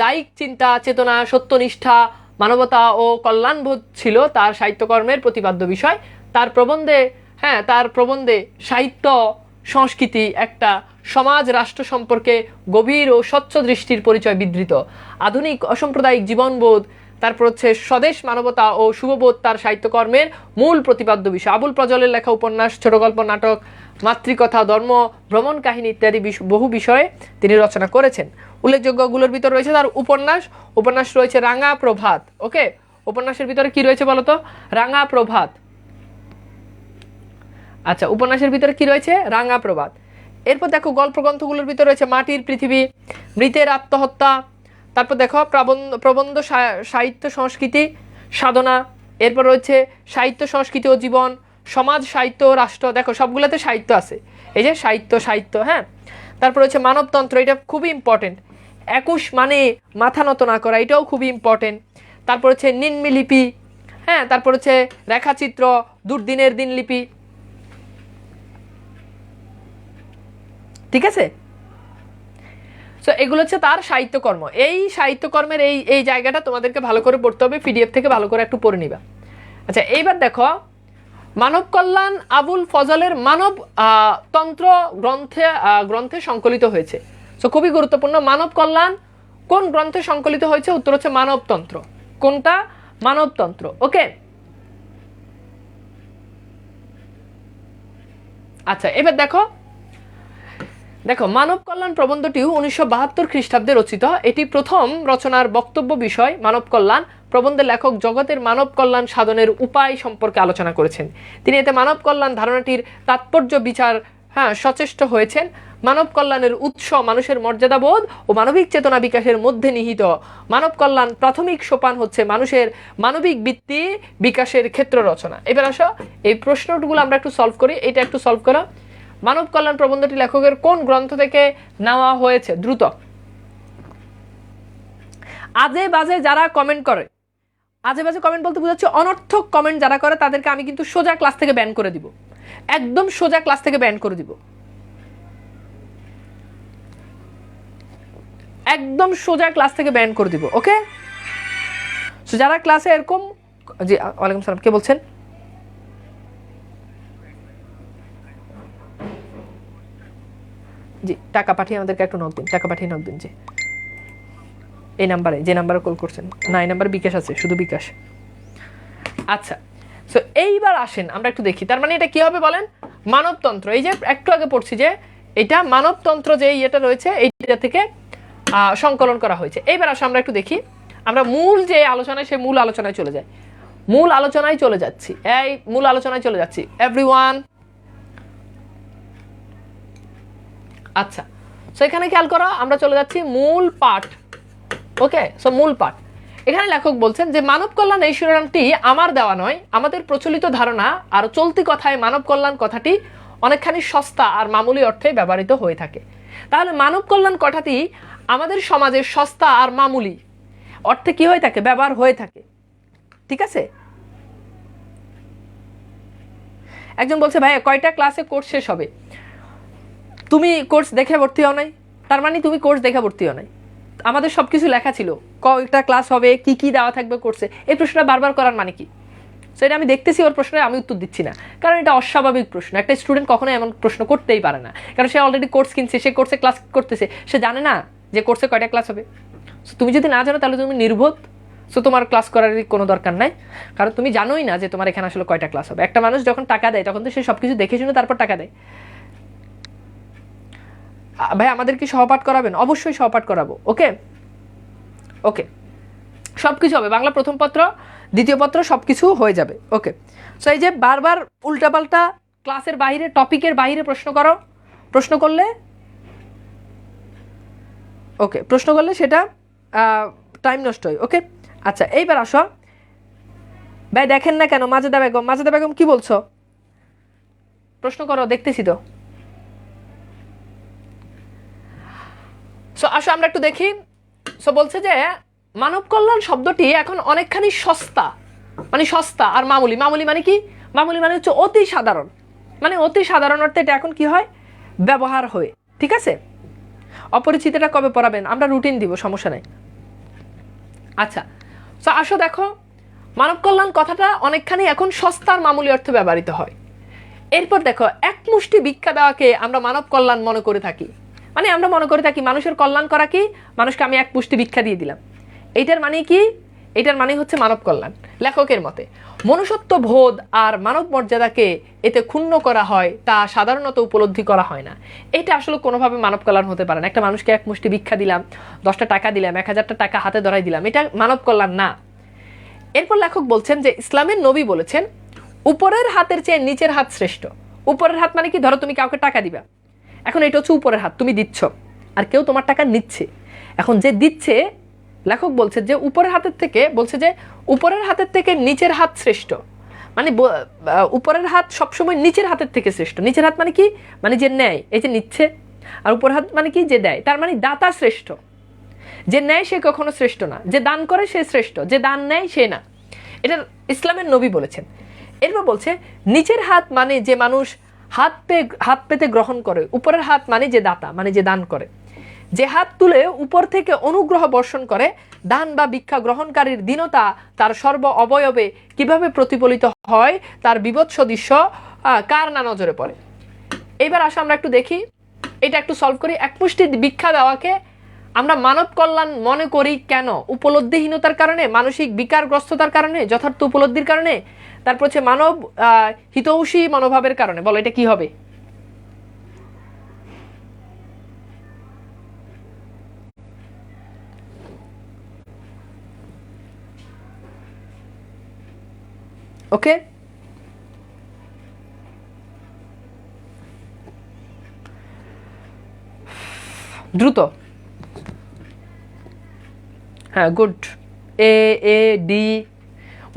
দায়িক চিন্তা, চেতনা, সত্যনিষ্ঠা, মানবতা ও কল্যাণবোধ ছিল তার সাহিত্যকর্মের প্রতিপাদ্য বিষয়। তার প্রবন্ধে সাহিত্য সংস্কৃতি একটা সমাজ রাষ্ট্র সম্পর্কে গভীর ও স্বচ্ছ দৃষ্টির পরিচয় বিধৃত। আধুনিক অসাম্প্রদায়িক জীবনবোধ, তারপর হচ্ছে স্বদেশ মানবতা ও শুভবোধ তার সাহিত্যকর্মের মূল প্রতিপাদ্য বিষয়। আবুল ফজলের লেখা উপন্যাস, ছোট গল্প, নাটক, মাতৃকথা, ধর্ম, ভ্রমণ কাহিনী ইত্যাদি বহু বিষয়ে তিনি রচনা করেছেন। উল্লেখযোগ্যগুলোর ভিতর রয়েছে তার উপন্যাস রয়েছে রাঙা প্রভাত। ওকে, উপন্যাসের ভিতরে কি রয়েছে বলতো? রাঙা প্রভাত। আচ্ছা, উপন্যাসের ভিতরে কি রয়েছে? রাঙা প্রভাত। এরপর দেখো, গল্প গ্রন্থগুলোর ভিতরে রয়েছে মাটির পৃথিবী, মৃতের আত্মহত্যা, তারপর দেখো প্রবন্ধ সাহিত্য সংস্কৃতি সাধনা, এরপর রয়েছে সাহিত্য সংস্কৃতি ও জীবন, সমাজ সাহিত্য ও রাষ্ট্র। দেখো, সবগুলোতে সাহিত্য আছে, এই যে সাহিত্য। হ্যাঁ, তারপর হচ্ছে মানবতন্ত্র, এটা খুবই ইম্পর্টেন্ট। 21 মানে মাথা নত না করা, এটাও খুবই ইম্পর্টেন্ট। তারপর হচ্ছে নিম্নলিপি, হ্যাঁ, তারপর হচ্ছে রেখাচিত্র, দুর্দিনের দিনলিপি। ঠিক আছে, সো এগুলো হচ্ছে তার সাহিত্যকর্ম। এই সাহিত্যকর্মের এই জায়গাটা তোমাদেরকে ভালো করে পড়তে হবে, পিডিএফ থেকে ভালো করে একটু পড়ে নিবা। আচ্ছা, এইবার দেখো, মানব কল্যাণ আবুল ফজলের মানব তন্ত্র গ্রন্থে সংকলিত হয়েছে। সো খুবই গুরুত্বপূর্ণ, মানব কল্যাণ কোন গ্রন্থে সংকলিত হয়েছে? উত্তর হচ্ছে মানবতন্ত্র। কোনটা? মানবতন্ত্র। ওকে, আচ্ছা, এবার দেখো মানব কল্যাণ প্রবন্ধটিও 1972 খ্রিস্টাব্দে রচিত। এটি প্রথম রচনার বক্তব্য বিষয়। মানব কল্যাণ প্রবন্ধের লেখক জগতের মানব কল্যাণ সাধনের উপায় সম্পর্কে আলোচনা করেছেন। তিনি এতে মানব কল্যাণ ধারণাটির তাৎপর্য বিচার সচেষ্ট হয়েছেন। মানব কল্যাণের উৎস মানুষের মর্যাদাবোধ ও মানবিক চেতনা বিকাশের মধ্যে নিহিত। মানব কল্যাণ প্রাথমিক সোপান হচ্ছে মানুষের মানবিক বৃত্তি বিকাশের ক্ষেত্র রচনা। এবার আসো, এই প্রশ্নগুলো আমরা একটু সলভ করি। এটা একটু সলভ করা, মানব কল্যাণ প্রবন্ধটি লেখকের কোন গ্রন্থ থেকে নেওয়া হয়েছে? দ্রুত। আজে বাজে যারা কমেন্ট করে, আজে বাজে কমেন্ট বলতে বোঝাচ্ছে অনর্থক কমেন্ট যারা করে, তাদেরকে আমি কিন্তু সোজা ক্লাস থেকে ব্যান করে দিব, একদম সোজা ক্লাস থেকে ব্যান করে দিব, একদম সোজা ক্লাস থেকে ব্যান করে দিব। ওকে, সো যারা ক্লাসে এরকম, জি ওয়ালাইকুম সালাম, কে বলছেন? জি টাকা পাঠিয়ে আমাদেরকে একটু নক দিন, টাকা পাঠিয়ে নক দিন। জি এই নাম্বারে, যে নাম্বারে কল করছেন না, এই নাম্বারে বিকাশ আছে, শুধু বিকাশ। আচ্ছা সো এইবার আসেন আমরা একটু দেখি, তার মানে এটা কি হবে বলেন, মানবতন্ত্র। এই যে একটু আগে পড়ছি যে এটা মানবতন্ত্র যে ইয়েটা রয়েছে এইটা থেকে সংকলন করা হয়েছে। এইবার আসো আমরা একটু দেখি, আমরা মূল যে আলোচনায় সেই মূল আলোচনায় চলে যাই, মূল আলোচনায় চলে যাচ্ছি, এই মূল আলোচনায় চলে যাচ্ছি এভরিওয়ান। আচ্ছা সো এখানে খেয়াল করো, আমরা চলে যাচ্ছি মূল পাঠ। ওকে সো মূল পাঠ। এখানে লেখক বলছেন যে মানব কল্যাণ এই শিরোনামটি আমার দেওয়া নয়, আমাদের প্রচলিত ধারণা আর চলতি কথায় মানব কল্যাণ কথাটি অনেকখানি সস্তা আর মামুলি অর্থে ব্যবহৃত হয়ে থাকে। তাহলে মানব কল্যাণ কথাটি আমাদের সমাজে সস্তা আর মামুলি অর্থে কি হয়ে থাকে, ব্যবহার হয়ে থাকে। ঠিক আছে, একজন বলছে ভাইয়া কয়টা ক্লাসে কোর্স শেষ হবে? তুমি কোর্স দেখে ভর্তি হও নাই, তার মানে তুমি কোর্স দেখে ভর্তি হও নাই। আমাদের সব কিছু লেখা ছিল, কয়টা ক্লাস হবে, কি কি দেওয়া থাকবে কোর্সে। এই প্রশ্নটা বারবার করার মানে কি? সেটা আমি দেখতেছি ওর প্রশ্নে আমি উত্তর দিচ্ছি না, কারণ এটা অস্বাভাবিক প্রশ্ন। একটা স্টুডেন্ট কখনোই এমন প্রশ্ন করতেই পারে না, কারণ সে অলরেডি কোর্স কিনছে, সে কোর্সে ক্লাস করতেছে, সে জানে না যে কোর্সে কয়টা ক্লাস হবে। সো তুমি যদি না জানো তাহলে তুমি নির্বোধ, সো তোমার ক্লাস করার কোনো দরকার নাই, কারণ তুমি জানোই না যে তোমার এখানে আসলে কয়টা ক্লাস হবে। একটা মানুষ যখন টাকা দেয় তখন তো সে সব কিছু দেখে শুনে তারপর টাকা দেয়। ভাই আমাদের কি সহপাঠ করাবেন? অবশ্যই সহপাঠ করাবো। ওকে ওকে সব কিছু হবে, বাংলা প্রথম পত্র দ্বিতীয় পত্র সব কিছু হয়ে যাবে। ওকে সো এই যে বারবার উল্টাপাল্টা ক্লাসের বাইরে, টপিকের বাইরে প্রশ্ন করো, প্রশ্ন করলে ওকে প্রশ্ন করলে সেটা টাইম নষ্ট হয়। ওকে আচ্ছা এইবার আসো, ভাই দেখেন না কেন? মাজেদা বেগম, মাজেদা বেগম কি বলছো? প্রশ্ন করো, দেখতেছি তো। সো আসো আমরা একটু দেখি। সো বলছে যে মানব কল্যাণ শব্দটি এখন অনেকখানি সস্তা, মানে সস্তা আর মামুলি। মামুলি মানে কি? মামুলি মানে হচ্ছে অতি সাধারণ, মানে অতি সাধারণ অর্থে এটা এখন কি হয়, ব্যবহার হয়। ঠিক আছে, অপরিচিতটা কবে পড়াবেন? আমরা রুটিন দিব, সমস্যা নাই। আচ্ছা সো আসো দেখো, মানব কল্যাণ কথাটা অনেকখানি এখন সস্তার মামুলি অর্থে ব্যবহৃত হয়। এরপর দেখো, এক মুষ্টি ভিক্ষা দেওয়াকে আমরা মানব কল্যাণ মনে করে থাকি। মানে আমরা মনে করে থাকি মানুষের কল্যাণ করা কি, মানুষকে আমি এক মুষ্টি ভিক্ষা দিয়ে দিলাম, এইটার মানে কি? এটার মানে হচ্ছে মানব কল্যাণ। লেখকের মতে মনুষ্যত্ব বোধ আর মানব মর্যাদাকে এতে ক্ষুণ্ণ করা হয়, তা সাধারণত উপলব্ধি করা হয় না। এটা আসলে কোনোভাবে মানব কল্যাণ হতে পারে না। একটা মানুষকে এক মুষ্টি ভিক্ষা দিলাম, 10টা টাকা দিলাম, 1000টা টাকা হাতে ধরাই দিলাম, এটা মানব কল্যাণ না। এরপর লেখক বলছেন যে ইসলামের নবী বলেছেন উপরের হাতের চেয়ে নিচের হাত শ্রেষ্ঠ। উপরের হাত মানে কি? ধরো তুমি কাউকে টাকা দিবা, এখন এটা হচ্ছে উপরের হাত, তুমি দিচ্ছ আর কেউ তোমার টাকা নিচ্ছে। এখন যে দিচ্ছে, লেখক বলছে যে উপরের হাতের থেকে, বলছে যে উপরের হাতের থেকে নিচের হাত শ্রেষ্ঠ। মানে উপরের হাত সবসময় নিচের হাতের থেকে শ্রেষ্ঠ। নিচের হাত মানে কি? মানে যে নেয়, এই যে নিচ্ছে। আর উপরের হাত মানে কি? যে দেয়। তার মানে দাতা শ্রেষ্ঠ। যে নেয় সে কখনো শ্রেষ্ঠ না, যে দান করে সে শ্রেষ্ঠ, যে দান নেয় সে না। এটা ইসলামের নবী বলেছেন। এরপর বলছে নিচের হাত মানে যে মানুষ হাত পেতে গ্রহণ করে, উপরের হাত মানে যে দাতা, মানে যে দান করে। যে হাত তুলে উপর থেকে অনুগ্রহ বর্ষণ করে, দান বা ভিক্ষা গ্রহণকারীর দীনতা তার সর্ব অবয়বে কিভাবে প্রতিফলিত হয় তার বিভৎস দৃশ্য কার না নজরে পড়ে। এইবার আসো আমরা একটু দেখি, এটা একটু সলভ করি। এক মুষ্টি ভিক্ষা দেওয়াকে আমরা মানব কল্যাণ মনে করি কেন? উপলব্ধিহীনতার কারণে, মানসিক বিকারগ্রস্ততার কারণে, যথার্থ উপলব্ধির কারণে, তারপর হচ্ছে মানব হিতৈষী মনোভাবের কারণে। বলো এটা কি হবে? ওকে দ্রুত, হ্যাঁ গুড। এ ডি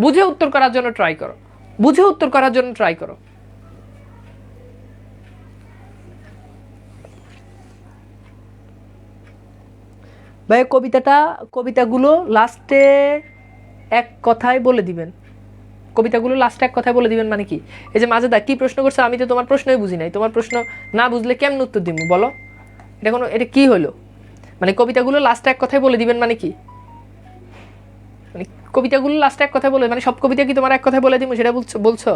বুঝে উত্তর করার জন্য ট্রাই করো, বুঝে উত্তর করার জন্য ট্রাই করো। ভাই কবিতাগুলো লাস্টে এক কথায় বলে দিবেন। কবিতাগুলো লাস্টে এক কথায় বলে দিবেন মানে কি? এই যে মাজেদা কি প্রশ্ন করছে, আমি তো তোমার প্রশ্নই বুঝি নাই। তোমার প্রশ্ন না বুঝলে কেমন উত্তর দিব বলো? এটা কি হলো? মানে কবিতাগুলো লাস্টে এক কথায় বলে দিবেন মানে কি? মানে কবিতাগুলো লাস্টে এক কথায় বলে, মানে সব কবিতা কি তোমার এক কথায় বলে দিব সেটা বলছো?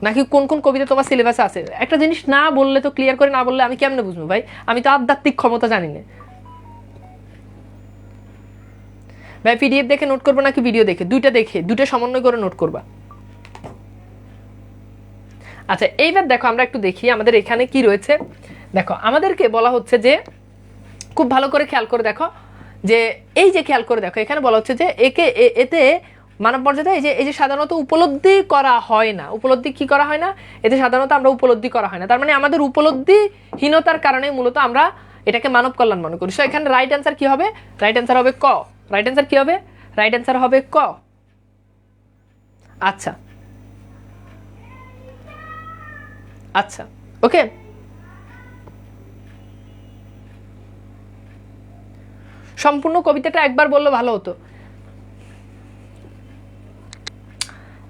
নাকি কোন কোন কবিতা তোমার সিলেবাসে আছে? একটা জিনিস না বললে তো, ক্লিয়ার করে না বললে আমি কেমনে বুঝবো ভাই? আমি তো আধ্যাত্মিক ক্ষমতা জানি না ভাই। পিডিএফ দেখে নোট করবো নাকি ভিডিও দেখে? দুইটা সমন্বয় করে নোট করবা। আচ্ছা, এইবার দেখো আমরা একটু দেখি আমাদের এখানে কি রয়েছে। দেখো আমাদেরকে বলা হচ্ছে যে, খুব ভালো করে খেয়াল করে দেখো, যে এই যে খেয়াল করে দেখো, এখানে বলা হচ্ছে যে এতে মানব মর্যাদা এই যে সাধারণত উপলব্ধি করা হয় না। উপলব্ধি কি করা হয় না? এতে সাধারণত আমরা উপলব্ধি করা হয় না। তার মানে আমাদের উপলব্ধিহীনতার কারণে মূলত আমরা এটাকে মানব কল্যাণ মনে করি। সো এখানে রাইট অ্যান্সার কি হবে? রাইট অ্যান্সার হবে ক। রাইট অ্যান্সার কি হবে? রাইট অ্যান্সার হবে ক। আচ্ছা আচ্ছা, ওকে। সম্পূর্ণ কবিতাটা একবার বললে ভালো হতো।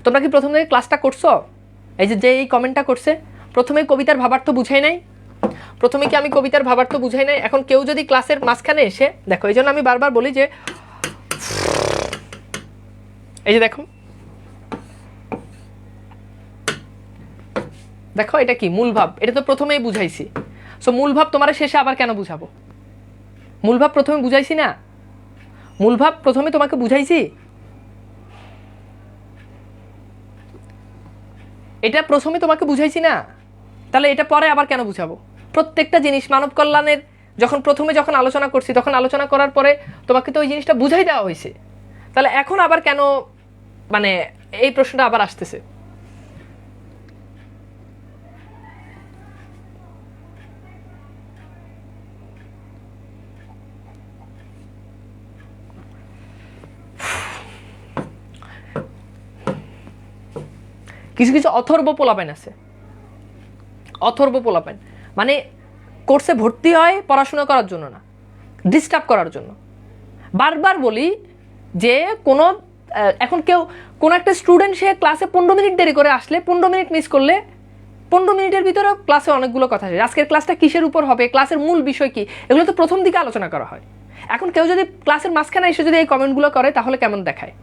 তোমরা কি প্রথম থেকে ক্লাসটা করছো? এই যে এই কমেন্টটা করছে, প্রথমে কবিতার ভাবার্থ বুঝাই নাই? প্রথমে কি আমি কবিতার ভাবার্থ বুঝাই নাই? এখন কেউ যদি ক্লাসের মাঝখানে এসে দেখো, এই জন্য আমি বারবার বলি যে, এই যে দেখো দেখো এটা কি মূল ভাব, এটা তো প্রথমেই বুঝাইছি। সো মূল ভাব তোমার শেষে আবার কেন বুঝাবো? মূল ভাব প্রথমে বুঝাইছি না? মূল ভাব প্রথমে তোমাকে বুঝাইছি, এটা প্রথমে তোমাকে বুঝাইছি না? তাহলে এটা পরে আবার কেন বুঝাবো? প্রত্যেকটা জিনিস মানব কল্যাণের যখন আলোচনা করছি, তখন আলোচনা করার পরে তোমাকে তো ওই জিনিসটা বুঝাই দেওয়া হয়েছে। তাহলে এখন আবার কেন মানে এই প্রশ্নটা আবার আসতেছে? কিছু কিছু অথর্ব পোলাপাইন আছে, অথর্ব পোলাপাইন মানে কোর্সে ভর্তি হয় পড়াশোনা করার জন্য না, ডিস্টার্ব করার জন্য। বারবার বলি যে এখন কোনো একটা স্টুডেন্ট সে ক্লাসে 15 মিনিট দেরি করে আসলে, 15 মিনিট মিস করলে, 15 মিনিটের ভিতরে ক্লাসে অনেকগুলো কথা আছে। আজকের ক্লাসটা কিসের উপর হবে, ক্লাসের মূল বিষয় কি, এগুলো তো প্রথম দিকে আলোচনা করা হয়। এখন কেউ যদি ক্লাসের মাঝখানে এসে যদি এই কমেন্টগুলো করে, তাহলে কেমন দেখায়?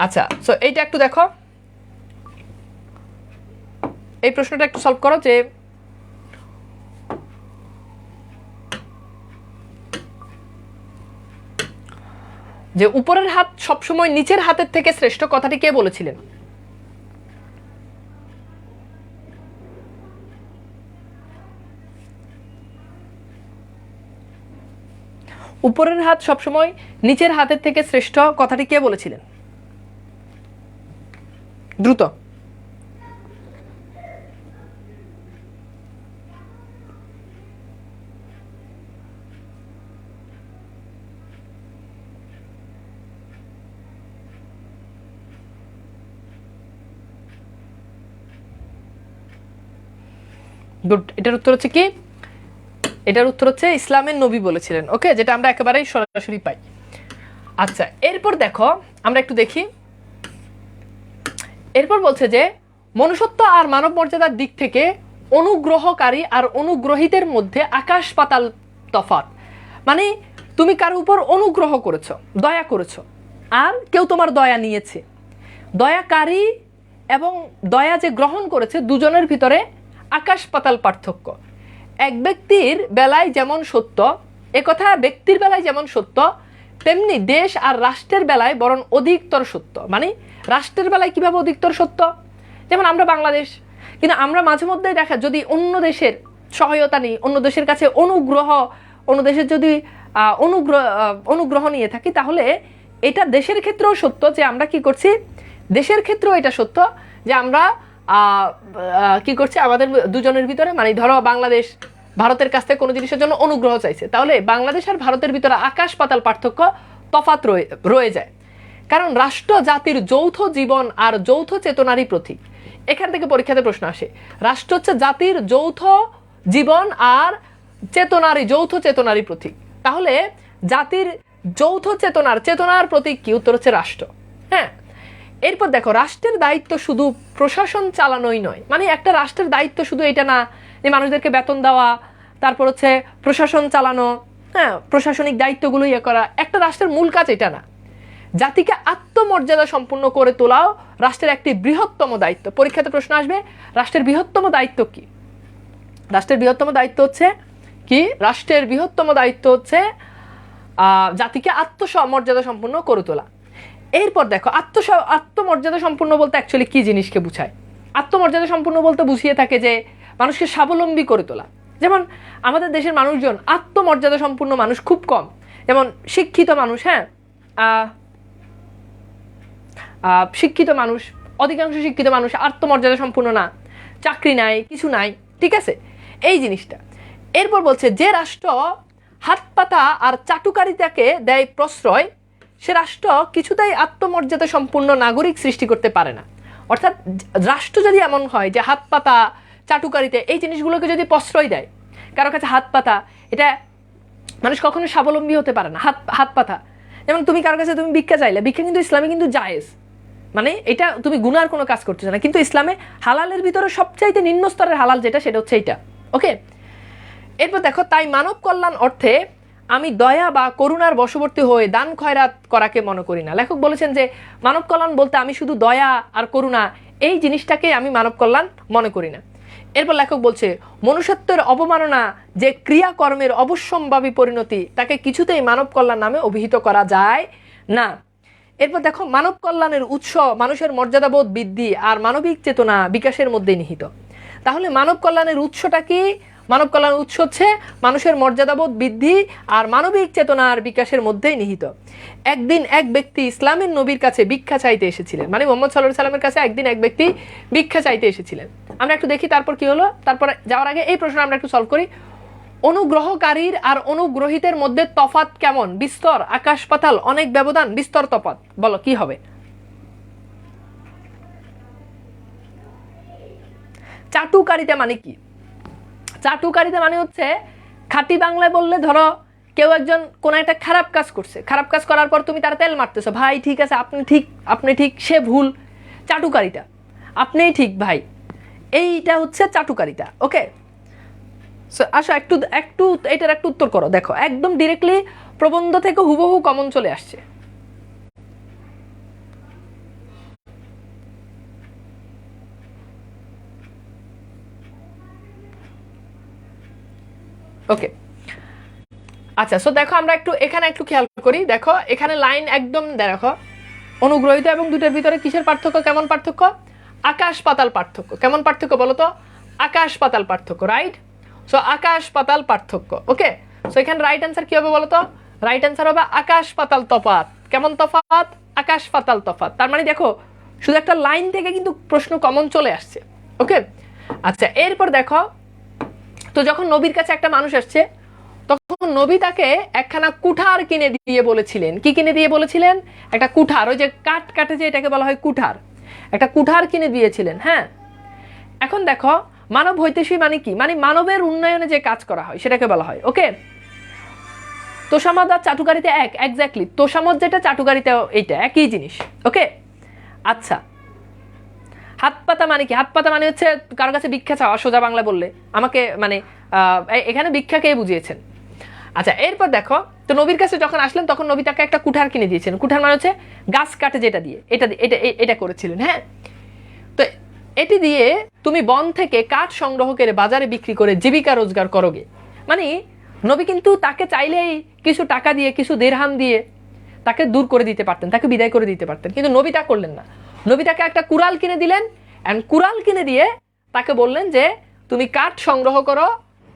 আচ্ছা, সো এইটা একটু দেখো, এই প্রশ্নটা একটু সলভ করো যে উপরের হাত সবসময় নিচের হাতের থেকে শ্রেষ্ঠ, কথাটি কে বলেছিলেন? উপরের হাত সবসময় নিচের হাতের থেকে শ্রেষ্ঠ, কথাটি কে বলেছিলেন? দ্রুত। গুড, এটার উত্তর হচ্ছে কি? এটার উত্তর হচ্ছে ইসলামের নবী বলেছিলেন। ওকে, যেটা আমরা একেবারেই সরাসরি পাই। আচ্ছা, এরপর দেখো আমরা একটু দেখি, এরপর বলছে যে মনুষ্যত্ব আর মানব মর্যাদার দিক থেকে অনুগ্রহকারী আর অনুগ্রহীতের মধ্যে আকাশ পাতাল তফাৎ। মানে তুমি কারো উপর অনুগ্রহ করেছো, দয়া করেছো, আর কেউ তোমার দয়া নিয়েছে। দয়াকারী এবং দয়া যে গ্রহণ করেছে, দুজনের ভিতরে আকাশ পাতাল পার্থক্য। এক ব্যক্তির বেলায় যেমন সত্য, একথা ব্যক্তির বেলায় যেমন সত্য, তেমনি দেশ আর রাষ্ট্রের বেলায় বরং অধিকতর সত্য। মানে রাষ্ট্রের বেলায় কিভাবে অধিকতর সত্য? যেমন আমরা বাংলাদেশ, কিন্তু আমরা মাঝে মধ্যে দেখা, যদি অন্য দেশের সহায়তা নিই, অন্য দেশের কাছে অন্য দেশের যদি অনুগ্রহ নিয়ে থাকি, তাহলে এটা দেশের ক্ষেত্রেও সত্য যে আমরা কি করছি, দেশের ক্ষেত্রেও এটা সত্য যে আমরা কি করছি, আমাদের দুজনের ভিতরে, মানে ধরো বাংলাদেশ ভারতের কাছ থেকে কোনো জিনিসের জন্য অনুগ্রহ চাইছে, তাহলে বাংলাদেশ আর ভারতের ভিতরে আকাশ পাতাল পার্থক্য, তফাৎ রয়ে যায়। কারণ রাষ্ট্র জাতির যৌথ জীবন আর যৌথ চেতনারই প্রতীক। এখান থেকে পরীক্ষাতে প্রশ্ন আসে, রাষ্ট্র হচ্ছে জাতির যৌথ জীবন আর যৌথ চেতনারই প্রতীক। তাহলে জাতির যৌথ চেতনার প্রতীক কি? উত্তর হচ্ছে রাষ্ট্র। হ্যাঁ, এরপর দেখো, রাষ্ট্রের দায়িত্ব শুধু প্রশাসন চালানোই নয়। মানে একটা রাষ্ট্রের দায়িত্ব শুধু এটা না যে মানুষদেরকে বেতন দেওয়া, তারপর হচ্ছে প্রশাসন চালানো, হ্যাঁ, প্রশাসনিক দায়িত্বগুলো ইয়ে করা। একটা রাষ্ট্রের মূল কাজ এটা না। জাতিকে আত্মমর্যাদা সম্পূর্ণ করে তোলাও রাষ্ট্রের একটি বৃহত্তম দায়িত্ব। পরীক্ষাতে প্রশ্ন আসবে, রাষ্ট্রের বৃহত্তম দায়িত্ব কি? রাষ্ট্রের বৃহত্তম দায়িত্ব হচ্ছে কি? রাষ্ট্রের বৃহত্তম দায়িত্ব হচ্ছে জাতিকে আত্মমর্যাদা সম্পূর্ণ করে তোলা। এরপর দেখো, আত্মমর্যাদা সম্পূর্ণ বলতে অ্যাকচুয়ালি কি জিনিসকে বুঝায়? আত্মমর্যাদা সম্পূর্ণ বলতে বুঝিয়ে থাকে যে মানুষকে স্বাবলম্বী করে তোলা। যেমন আমাদের দেশের মানুষজন আত্মমর্যাদা সম্পূর্ণ মানুষ খুব কম। যেমন শিক্ষিত মানুষ, হ্যাঁ, শিক্ষিত মানুষ, অধিকাংশ শিক্ষিত মানুষ আত্মমর্যাদা সম্পূর্ণ না, চাকরি নাই, কিছু নাই, ঠিক আছে, এই জিনিসটা। এরপর বলছে যে রাষ্ট্র হাত পাতা আর চাটুকারিতাকে দেয় প্রশ্রয়, সে রাষ্ট্র কিছুতেই আত্মমর্যাদা সম্পূর্ণ নাগরিক সৃষ্টি করতে পারে না। অর্থাৎ রাষ্ট্র যদি এমন হয় যে হাত পাতা, চাটুকারিতা এই জিনিসগুলোকে যদি প্রশ্রয় দেয়, কারো কাছে হাত পাতা, এটা মানুষ কখনো স্বাবলম্বী হতে পারে না। হাত পাতা, যেমন তুমি কারো কাছে তুমি ভিক্ষা চাইলে, ভিক্ষা কিন্তু ইসলামে কিন্তু জায়েজ, মানে এটা তুমি গুনার কোনো কাজ করতেছো না, কিন্তু ইসলামে হালালের ভিতরে সবচাইতে নিম্ন স্তরের হালাল যেটা, সেটা হচ্ছে এইটা। ওকে, এরপর দেখো, তাই মানব কল্যাণ অর্থে আমি দয়া বা করুণার বশবর্তী হয়ে দান খয়রাত করাকে মনে করি না। লেখক বলেছেন যে মানব কল্যাণ বলতে আমি শুধু দয়া আর করুণা এই জিনিসটাকে আমি মানব কল্যাণ মনে করি না। এরপর লেখক বলছে মনুষ্যত্বের অবমাননা যে ক্রিয়াকর্মের অবশ্যম্ভাবী পরিণতি, তাকে কিছুতেই মানব কল্যাণ নামে অভিহিত করা যায় না। এরপর দেখো, মানব কল্যাণের উৎস মানুষের মর্যাদাবোধ বৃদ্ধি আর মানবিক চেতনা বিকাশের মধ্যে নিহিত। তাহলে মানব কল্যাণের উৎসটা কি? মানব কল্যাণের উৎস হচ্ছে মানুষের মর্যাদাবোধ বৃদ্ধি আর মানবিক চেতনার বিকাশের মধ্যেই নিহিত। একদিন এক ব্যক্তি ইসলামের নবীর কাছে ভিক্ষা চাইতে এসেছিলেন, মানে মুহাম্মদ সাল্লাল্লাহু আলাইহি সাল্লামের কাছে একদিন এক ব্যক্তি ভিক্ষা চাইতে এসেছিলেন। আমরা একটু দেখি তারপর কি হলো। তারপর যাওয়ার আগে এই প্রশ্ন আমরা একটু সলভ করি। অনুগ্রহকারীর আর অনুগ্রহীতের মধ্যে তফাৎ কেমন? বিস্তর, আকাশ পাতাল, অনেক ব্যবধান, বিস্তর তফাৎ। বলো কি হবে? চাটুকারিতা মানে কি? চাটুকারিতা মানে হচ্ছে, খাঁটি বাংলায় বললে ধরো কেউ একজন কোনো একটা খারাপ কাজ করছে, খারাপ কাজ করার পর তুমি তার তেল মারতেছো, ভাই ঠিক আছে, আপনি ঠিক, সে ভুল, চাটুকারিতা, আপনিই ঠিক ভাই, এইটা হচ্ছে চাটুকারিতা। ওকে, আসো একটু এটার একটু উত্তর করো। দেখো একদম ডিরেক্টলি প্রবন্ধ থেকে হুবহু কমন চলে আসছে। ওকে, আচ্ছা, সো দেখো আমরা এখানে একটু খেয়াল করি। দেখো এখানে লাইন একদম দেখো, অনুগ্রহিত এবং দুটোর ভিতরে কিসের পার্থক্য? কেমন পার্থক্য? আকাশ পাতাল পার্থক্য। কেমন পার্থক্য বলো তো? আকাশ পাতাল পার্থক্য, রাইট? সো আকাশ পাতাল পার্থক্য। ওকে, সো এখানে রাইট অ্যান্সার কি হবে বলো তো? রাইট অ্যান্সার হবে আকাশ পাতাল তফাৎ। কেমন তফাৎ? আকাশ পাতাল তফাৎ। তার মানে দেখো শুধু একটা লাইন থেকে কিন্তু প্রশ্ন কমন চলে আসছে। ওকে, আচ্ছা, এরপর দেখো, তো যখন নবীর কাছে একটা মানুষ আসছে, তখন নবী তাকে একখানা কুঠার কিনে দিয়ে বলেছিলেন। কি কিনে দিয়ে বলেছিলেন? একটা কুঠার, ওই যে কাঠ কাটে যে, এটাকে বলা হয় কুঠার, একটা কুঠার কিনে দিয়েছিলেন। হ্যাঁ, এখন দেখো মানব হৈতেশী মানে কি? মানে মানবের উন্নয়নে যে কাজ করা হয় সেটাকে বলা হয়। ওকে, তোষামদ আর চাটুকারিতা এক্স্যাক্টলি, তোষামদ যেটা, চাটুকারিতা এইটা একই জিনিস। ওকে, আচ্ছা, হাত পাতা মানে কি? হাত পাতা মানে হচ্ছে কারো কাছে ভিক্ষা চাওয়া, সোজা বাংলা বললে আমাকে, মানে এখানে ভিক্ষাকে বুঝিয়েছেন। আচ্ছা, এরপর দেখো, তো নবীর কাছে যখন আসলেন তখন নবী তাকে একটা কুঠার কিনে দিয়েছেন। কুঠার মানে হচ্ছে গাছ কাটে যেটা দিয়ে, এটা করেছিলেন। হ্যাঁ, তো এটি দিয়ে তুমি বন থেকে কাঠ সংগ্রহ করে বাজারে বিক্রি করে জীবিকা রোজগার করোগে। মানে নবী কিন্তু তাকে চাইলেই কিছু টাকা দিয়ে, কিছু দিরহাম দিয়ে তাকে দূর করে দিতে পারতেন, তাকে বিদায় করে দিতে পারতেন, কিন্তু নবী তা করলেন না। নবী তাকে একটা কুড়াল কিনে দিলেন, এন্ড কুড়াল কিনে দিয়ে তাকে বললেন যে তুমি কাঠ সংগ্রহ করো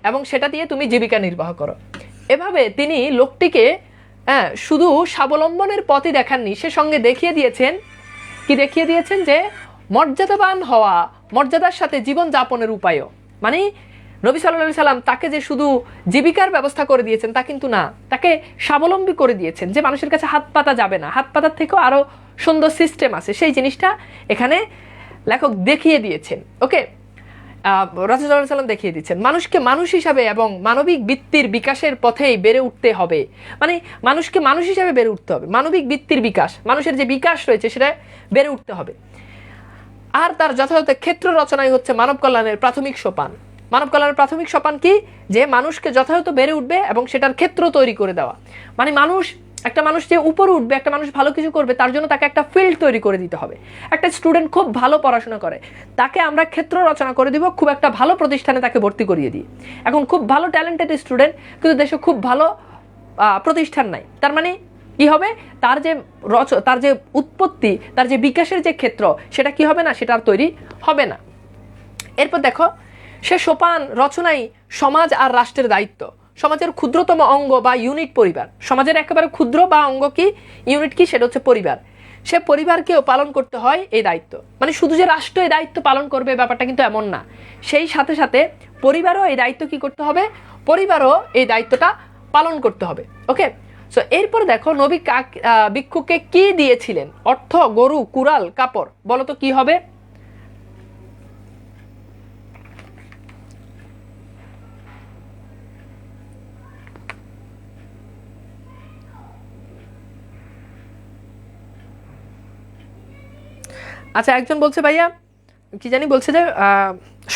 এবং সেটা দিয়ে তুমি জীবিকা নির্বাহ করো। এভাবে তিনি লোকটিকে শুধু স্বাবলম্বনের পথই দেখাননি, সে সঙ্গে দেখিয়ে দিয়েছেন যে মর্যাদাবান হওয়া, মর্যাদার সাথে জীবন যাপনের উপায়ও। মানে নবী সাল্লাল্লাহু আলাইহি সাল্লাম তাকে যে শুধু জীবিকার ব্যবস্থা করে দিয়েছেন তা কিন্তু না, তাকে স্বাবলম্বী করে দিয়েছেন, যে মানুষের কাছে হাত পাতা যাবে না, হাত পাতার থেকেও আরো সুন্দর সিস্টেম আছে, সেই জিনিসটা এখানে লেখক দেখিয়ে দিয়েছেন। ওকে, রাসূল সাল্লাল্লাহু আলাইহি সাল্লাম দেখিয়ে দিচ্ছেন মানুষকে মানুষ হিসাবে এবং মানবিক বৃত্তির বিকাশের পথেই বেড়ে উঠতে হবে। মানে মানুষকে মানুষ হিসাবে বেড়ে উঠতে হবে, মানবিক বৃত্তির বিকাশ, মানুষের যে বিকাশ রয়েছে সেটা বেড়ে উঠতে হবে। আর তার যথাযথ ক্ষেত্র রচনাই হচ্ছে মানব কল্যাণের প্রাথমিক সোপান। মানব কল্যাণের প্রাথমিক সোপান কি? যে মানুষকে যথাযথ বেড়ে উঠবে এবং সেটার ক্ষেত্র তৈরি করে দেওয়া। মানে একটা মানুষ যে উপরে উঠবে, একটা মানুষ ভালো কিছু করবে, তার জন্য তাকে একটা ফিল্ড তৈরি করে দিতে হবে। একটা স্টুডেন্ট খুব ভালো পড়াশোনা করে, তাকে আমরা ক্ষেত্র রচনা করে দিব, খুব একটা ভালো প্রতিষ্ঠানে তাকে ভর্তি করিয়ে দিই। এখন খুব ভালো ট্যালেন্টেড স্টুডেন্ট, কিন্তু দেশে খুব ভালো প্রতিষ্ঠান নাই, তার মানে কি হবে? তার যে উৎপত্তি, তার যে বিকাশের যে ক্ষেত্র, সেটা কি হবে না? সেটা আর তৈরি হবে না। এরপর দেখো, সে সোপান রচনাই সমাজ আর রাষ্ট্রের দায়িত্ব। সমাজের ক্ষুদ্রতম অঙ্গ বা ইউনিট পরিবার। সমাজের একেবারে ক্ষুদ্র বা অঙ্গ কি, ইউনিট কি, সেটা হচ্ছে পরিবার। সে পরিবারকেও পালন করতে হয় এই দায়িত্ব। মানে শুধু যে রাষ্ট্র এই দায়িত্ব পালন করবে ব্যাপারটা কিন্তু এমন না, সেই সাথে সাথে পরিবারও এই দায়িত্ব কি করতে হবে? পরিবারও এই দায়িত্বটা পালন করতে হবে। ওকে, সো এরপর দেখো, নবী ভিক্ষুকে কি দিয়েছিলেন? অর্থ, গরু, কুড়াল, কাপড়। বলো তো কি হবে? আচ্ছা, একজন বলছে ভাইয়া কি জানি বলছে যে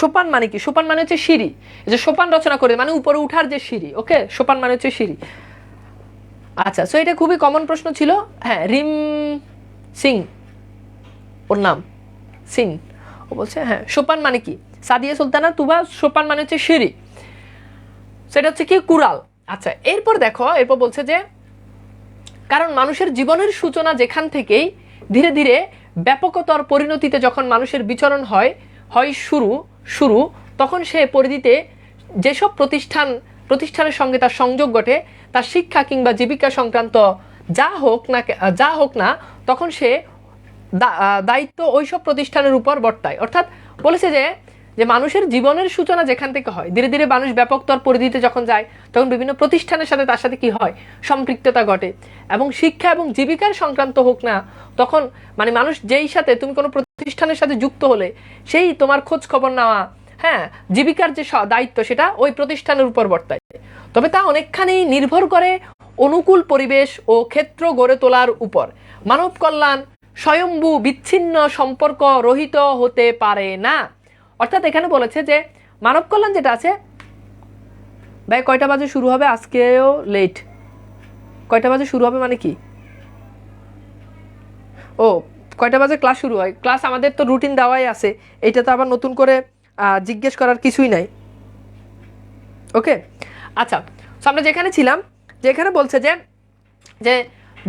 সোপান মানে কি? সোপান মানে হচ্ছে সিঁড়ি। যে সোপান রচনা করে মানে উপরে উঠার যে সিঁড়ি। ওকে, সোপান মানে হচ্ছে সিঁড়ি। আচ্ছা, সো এটা খুবই কমন প্রশ্ন ছিল। হ্যাঁ, রিম সিং ওর নাম, সিং, ও বলছে হ্যাঁ সোপান মানে কি? সাদিয়া সুলতানা তুবা, সোপান মানে হচ্ছে সিঁড়ি, সেটা হচ্ছে কি? কুড়াল। আচ্ছা, এরপর দেখো, এরপর বলছে যে কারণ মানুষের জীবনের সূচনা যেখান থেকেই ধীরে ধীরে ব্যাপকতর পরিণতিতে যখন মানুষের বিচরণ হয় শুরু, তখন সে পরিধিতে যেসব প্রতিষ্ঠানের সঙ্গে তার সংযোগ ঘটে, তার শিক্ষা কিংবা জীবিকা সংক্রান্ত যা হোক না, তখন সে দায়িত্ব ওইসব প্রতিষ্ঠানের উপর বর্তায়। অর্থাৎ বলেছে যে মানুষের জীবনের সূচনা যেখান থেকে হয়, ধীরে ধীরে মানুষ ব্যাপকতর পরিধিতে যখন যায়, তখন বিভিন্ন প্রতিষ্ঠানের সাথে তার সাথে কি হয়? সম্পৃক্ততা ঘটে। এবং শিক্ষা এবং জীবিকার সংক্রান্ত হোক না, তখন মানে মানুষ যেই সাথে, তুমি কোনো প্রতিষ্ঠানের সাথে যুক্ত হলে, সেই তোমার খোঁজ খবর নেওয়া, হ্যাঁ, জীবিকার যে দায়িত্ব, সেটা ওই প্রতিষ্ঠানের উপর বর্তায়। তবে তা অনেকখানি নির্ভর করে অনুকূল পরিবেশ ও ক্ষেত্র গড়ে তোলার উপর। মানব কল্যাণ স্বয়ম্ভু বিচ্ছিন্ন সম্পর্ক রহিত হতে পারে না। অর্থাৎ এখানে বলেছে যে মানব কল্যাণ যেটা আছে, ভাই কয়টা বাজে শুরু হবে? আজকেও লেট। কয়টা বাজে শুরু হবে মানে কি? ও, কয়টা বাজে ক্লাস শুরু হয়? ক্লাস আমাদের তো রুটিন দেওয়াই আছে, এটা তো আবার নতুন করে জিজ্ঞেস করার কিছুই নাই। ওকে, আচ্ছা, আমরা যেখানে ছিলাম, যেখানে বলছে যে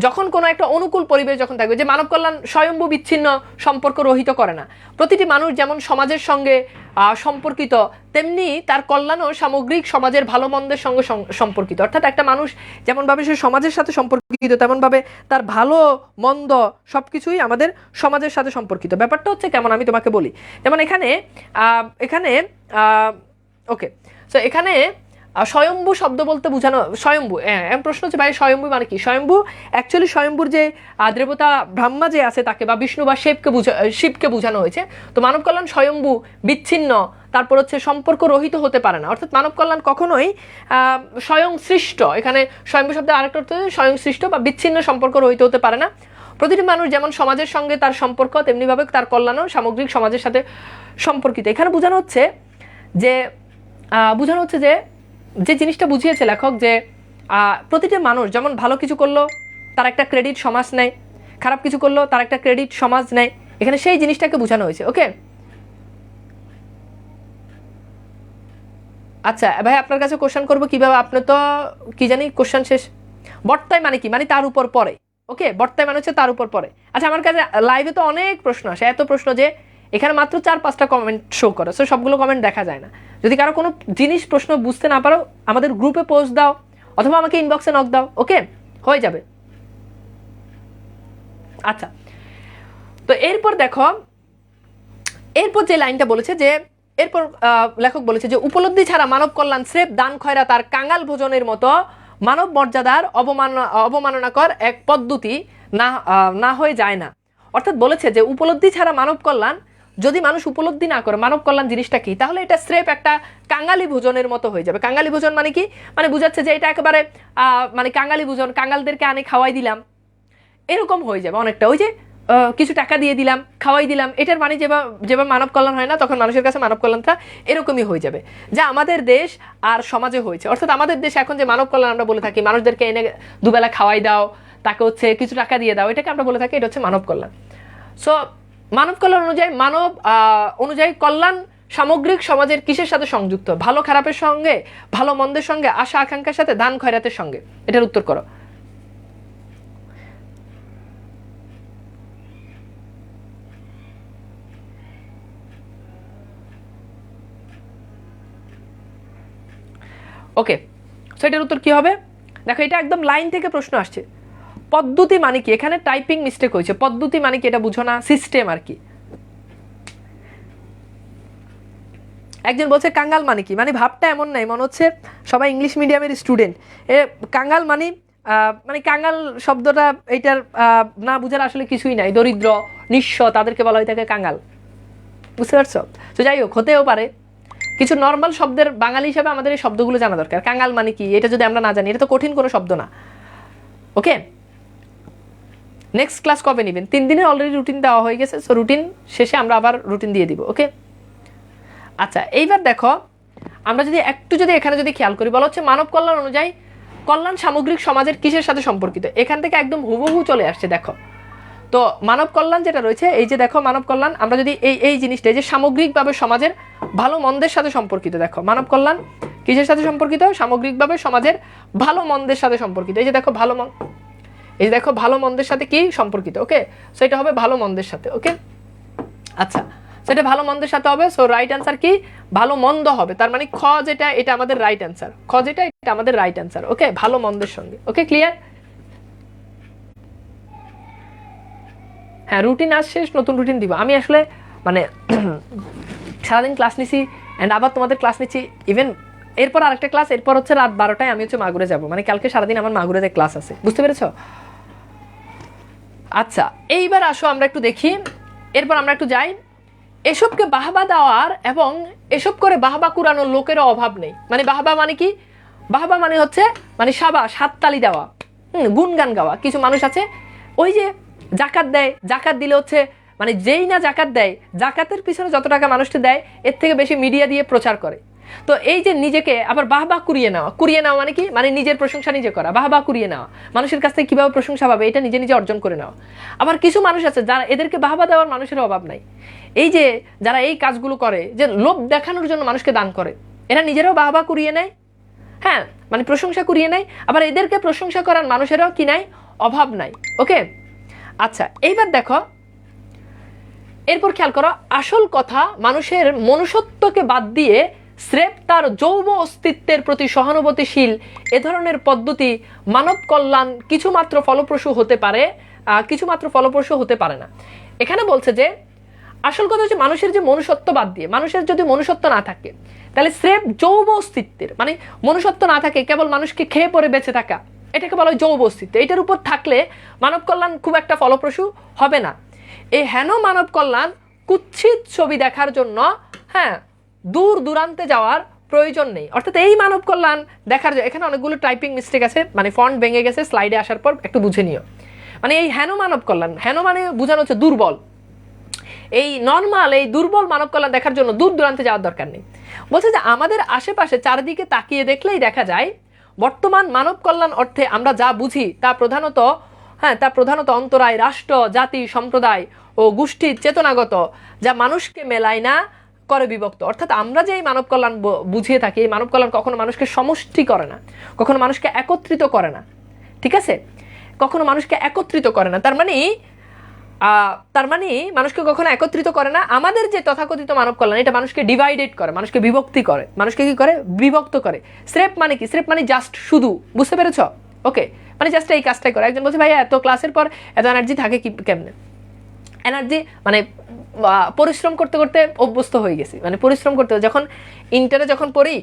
যখন কোনো একটা অনুকূল পরিবেশ যখন থাকবে, যে মানব কল্যাণ স্বয়ম্ভু বিচ্ছিন্ন সম্পর্ক রহিত করে না। প্রতিটি মানুষ যেমন সমাজের সঙ্গে সম্পর্কিত, তেমনি তার কল্যাণও সামগ্রিক সমাজের ভালো মন্দের সঙ্গে সম্পর্কিত। অর্থাৎ একটা মানুষ যেমনভাবে সে সমাজের সাথে সম্পর্কিত, তেমনভাবে তার ভালো মন্দ সব কিছুই আমাদের সমাজের সাথে সম্পর্কিত। ব্যাপারটা হচ্ছে কেমন, আমি তোমাকে বলি। যেমন এখানে ওকে, সো এখানে স্বয়ম্ভু শব্দ বলতে বোঝানো, স্বয়ম্ভু, প্রশ্ন হচ্ছে ভাই স্বয়ম্ভু মানে কি? স্বয়ম্ভু অ্যাকচুয়ালি স্বয়ম্ভুর যে দেবতা ব্রহ্মা যে আছে তাকে, বা বিষ্ণু বা শিবকে বোঝানো হয়েছে। তো মানব কল্যাণ স্বয়ম্ভু বিচ্ছিন্ন, তারপর হচ্ছে সম্পর্ক রহিত হতে পারে না। অর্থাৎ মানব কল্যাণ কখনোই স্বয়ং সৃষ্ট, এখানে স্বয়ম্ভু শব্দের আরেকটা অর্থ স্বয়ং সৃষ্ট বা বিচ্ছিন্ন সম্পর্ক রহিত হতে পারে না। প্রতিটি মানুষ যেমন সমাজের সঙ্গে তার সম্পর্ক, তেমনিভাবে তার কল্যাণও সামগ্রিক সমাজের সাথে সম্পর্কিত। এখানে বোঝানো হচ্ছে যে জিনিসটা বুঝিয়েছে লেখক, যে প্রতিটি মানুষ যেমন ভালো কিছু করলো তার একটা ক্রেডিট সমাজ নেয়, খারাপ কিছু করলো তার একটা ক্রেডিট সমাজ নেয়। এখানে সেই জিনিসটাকে বোঝানো হয়েছে। ওকে, আচ্ছা ভাই, আপনার কাছে কোশ্চেন করবো কিভাবে? আপনি তো কি জানি কোশ্চেন শেষ। বর্তায় মানে কি? মানে তার উপর পড়ে। ওকে, বর্তায় মানে হচ্ছে তার উপর পড়ে। আচ্ছা, আমার কাছে লাইভে তো অনেক প্রশ্ন আসে, এত প্রশ্ন যে এখানে মাত্র 4-5টা কমেন্ট শো করে, সো সবগুলো কমেন্ট দেখা যায় না। যদি কারো কোনো জিনিস প্রশ্ন বুঝতে না পারো, আমাদের গ্রুপে পোস্ট দাও অথবা আমাকে ইনবক্সে নক দাও। ওকে, হয়ে যাবে। আচ্ছা, তো এরপর দেখো, এরপর যে লাইনটা বলেছে, যে এরপর লেখক বলেছে যে উপলব্ধি ছাড়া মানব কল্যাণ স্রেফ দান খয়রা তার কাঙাল ভোজনের মতো মানব মর্যাদার অবমাননাকর এক পদ্ধতি না হয়ে যায় না। অর্থাৎ বলেছে যে উপলব্ধি ছাড়া মানব কল্যাণ, যদি মানুষ উপলব্ধি না করে মানব কল্যাণ জিনিসটা কি, তাহলে এটা স্রেফ একটা কাঙালি ভোজনের মতো হয়ে যাবে। কাঙালি ভোজন মানে কি? মানে বুঝাচ্ছে যে এটা একেবারে মানে কাঙালি ভোজন, কাঙালদেরকে আনে খাওয়াই দিলাম, এরকম হয়ে যাবে অনেকটা। ওই যে কিছু টাকা দিয়ে দিলাম, খাওয়াই দিলাম, এটার মানে যেভাবে মানব কল্যাণ হয় না, তখন মানুষের কাছে মানব কল্যাণটা এরকমই হয়ে যাবে যা আমাদের দেশ আর সমাজে হয়েছে। অর্থাৎ আমাদের দেশে এখন যে মানব কল্যাণ আমরা বলে থাকি, মানুষদেরকে এনে দুবেলা খাওয়াই দাও, তাকে হচ্ছে কিছু টাকা দিয়ে দাও, এটাকে আমরা বলে থাকি এটা হচ্ছে মানব কল্যাণ। সো মানব কল্যাণ অনুযায়ী কল্যাণ সামগ্রিক সমাজের কিসের সাথে সংযুক্ত? ভালো খারাপের সঙ্গে, ভালো মন্দের সঙ্গে, আশা আকাঙ্ক্ষার সাথে, দান খয়রাতের সঙ্গে। এটার উত্তর করো। ওকে, সো এটার উত্তর কি হবে? দেখো, এটা একদম লাইন থেকে প্রশ্ন আসছে। পদ্ধতি মানে কি? এখানে টাইপিং মিস্টেক হয়েছে। পদ্ধতি মানে কি এটা বুঝো না? সিস্টেম আর কি। একজন বলছে কাঙ্গাল মানে কি? মানে ভাবটা এমন নাই, মনে হচ্ছে সবাই ইংলিশ মিডিয়ামের স্টুডেন্ট। কাঙ্গাল মানে কাঙ্গাল শব্দটা এইটার না বুঝার আসলে কিছুই নাই। দরিদ্র, নিঃস্ব, তাদেরকে বলা হয় থাকে কাঙ্গাল। বুঝতে পারছো? তো যাই হোক, হতেও পারে। কিছু নর্মাল শব্দের বাঙালি হিসাবে আমাদের এই শব্দগুলো জানা দরকার। কাঙ্গাল মানে কি এটা যদি আমরা না জানি, এটা তো কঠিন কোনো শব্দ না। ওকে, নেক্সট ক্লাস কবে নেবেন? 3 দিনের অলরেডি রুটিন দেওয়া হয়ে গেছে। সো রুটিন শেষে আমরা আবার রুটিন দিয়ে দিব। ওকে, আচ্ছা, এইবার দেখো, আমরা যদি এখানে খেয়াল করি, বলা হচ্ছে মানব কল্যাণ অনুযায়ী কল্যাণ সামগ্রিক সমাজের কিসের সাথে সম্পর্কিত? এখান থেকে একদম হুবহু চলে আসছে। দেখো তো মানব কল্যাণ যেটা রয়েছে, এই যে দেখো মানব কল্যাণ, আমরা যদি এই জিনিসটা যে সামগ্রিকভাবে সমাজের ভালো মন্দের সাথে সম্পর্কিত, দেখো মানব কল্যাণ কিসের সাথে সম্পর্কিত? সামগ্রিকভাবে সমাজের ভালো মন্দের সাথে সম্পর্কিত। এই যে দেখো ভালো মন্দের সাথে কি সম্পর্কিত? ওকে, সো এটা হবে ভালো মন্দের সাথে। ওকে, আচ্ছা, সেটা ভালো মন্দের সাথে হবে। সো রাইট অ্যান্সার কি? ভালো মন্দ হবে। তার মানে খ যেটা, এটা আমাদের রাইট অ্যান্সার। এটা আমাদের রাইট অ্যান্সার। ওকে, ভালো মন্দের সঙ্গে। ওকে, ক্লিয়ার? হ্যাঁ, রুটিন আজ শেষ, নতুন রুটিন দিব। আমি আসলে মানে সারাদিন ক্লাস নিছি, অ্যান্ড আবার তোমাদের ক্লাস নিচ্ছি। ইভেন এরপর আরেকটা ক্লাস, এরপর হচ্ছে রাত 12টায় আমি হচ্ছে মাগুরে যাব। মানে কালকে সারাদিন আমার মাগুরেতে ক্লাস আছে। বুঝতে পেরেছো? আচ্ছা, এইবার আসো আমরা একটু দেখি, এরপর আমরা একটু যাই। এসবকে বাহবা দেওয়ার এবং এসব করে বাহবা কুড়ানোর লোকেরও অভাব নেই। মানে বাহবা মানে কি? বাহবা মানে হচ্ছে মানে সাবাস, হাততালি দেওয়া, গুণগান গাওয়া। কিছু মানুষ আছে ওই যে জাকাত দেয়, জাকাত দিলে হচ্ছে মানে যেই না জাকাত দেয়, জাকাতের পিছনে যত টাকা মানুষটা দেয় এর থেকে বেশি মিডিয়া দিয়ে প্রচার করে। তো এই যে নিজেকে আবার বাহবা কুড়িয়ে নেওয়া মানে কি? মানে নিজের প্রশংসা নিজে করা, বাহবা কুড়িয়ে নেওয়া, মানুষের কাছ থেকে কিভাবে প্রশংসা পাবে এটা নিজে নিজে অর্জন করে নেওয়া। আবার কিছু মানুষ আছে যারা এদেরকে বাহবা দেওয়ার মানুষের অভাব নাই। এই যে যারা এই কাজগুলো করে, যে লোভ দেখানোর জন্য মানুষকে দান করে, এরা নিজেরাও বাহবা কুড়িয়ে নেয়, হ্যাঁ, মানে প্রশংসা কুড়িয়ে নেয়। আবার এদেরকে প্রশংসা করার মানুষেরও কি নাই? অভাব নাই। ওকে, আচ্ছা, এইবার দেখো, এরপর খেয়াল করো, আসল কথা মানুষের মনুষ্যত্বকে বাদ দিয়ে স্রেফ তার যৌব অস্তিত্বের প্রতি সহানুভূতিশীল এ ধরনের পদ্ধতি মানব কল্যাণ কিছুমাত্র ফলপ্রসূ হতে পারে না। এখানে বলছে যে আসল কথা হচ্ছে মানুষের যে মনুষ্যত্ব বাদ দিয়ে, মানুষের যদি মনুষ্যত্ব না থাকে, তাহলে স্রেফ যৌব অস্তিত্বের মানে মনুষ্যত্ব না থাকে, কেবল মানুষকে খেয়ে পরে বেঁচে থাকা, এটাকে বলা হয় যৌব অস্তিত্ব। এটার উপর থাকলে মানব কল্যাণ খুব একটা ফলপ্রসূ হবে না। এই হেন মানব কল্যাণ কুৎসিত ছবি দেখার জন্য, হ্যাঁ, দূর দূরান্তে যাওয়ার প্রয়োজন নেই। অর্থাৎ এই মানব কল্যাণ দেখার, এখানে অনেকগুলো টাইপিং মিস্টেক আছে, মানে ফন্ট ভেঙে গেছে, স্লাইডে আসার পর একটু বুঝে নিও। মানে এই হেন মানব কল্যাণ, হেন মানে বোঝানো হচ্ছে দুর্বল। এই নর্মাল, এই দুর্বল মানব কল্যাণ দেখার জন্য দূর দূরান্তে যাওয়ার দরকার নেই। বলছে যে আমাদের আশেপাশে চারিদিকে তাকিয়ে দেখলেই দেখা যায় বর্তমান মানব কল্যাণ অর্থে আমরা যা বুঝি তা প্রধানত অন্তরায়, রাষ্ট্র, জাতি, সম্প্রদায় ও গোষ্ঠীর চেতনাগত, যা মানুষকে মেলায় না, করে বিভক্ত। অর্থাৎ আমরা যে এই মানব কল্যাণ বুঝিয়ে থাকি, এই মানব কল্যাণ কখনো মানুষকে সমষ্টি করে না, কখনো মানুষকে একত্রিত করে না। ঠিক আছে, কখনো মানুষকে একত্রিত করে না। তার মানে মানুষকে কখনো একত্রিত করে না। আমাদের যে তথাকথিত মানব কল্যাণ, এটা মানুষকে ডিভাইডেড করে, মানুষকে বিভক্তি করে, মানুষকে কি করে? বিভক্ত করে। স্রেফ মানে কি? স্রেফ মানে জাস্ট, শুধু। বুঝতে পেরেছ? ওকে, মানে জাস্ট এই কাজটাই করে। একজন বলছে ভাই এত ক্লাসের পর এত এনার্জি থাকে কি কেমনে? এনার্জি মানে পরিশ্রম করতে করতে অভ্যস্ত হয়ে গেছি। মানে পরিশ্রম করতে, যখন ইন্টারে যখন পড়ি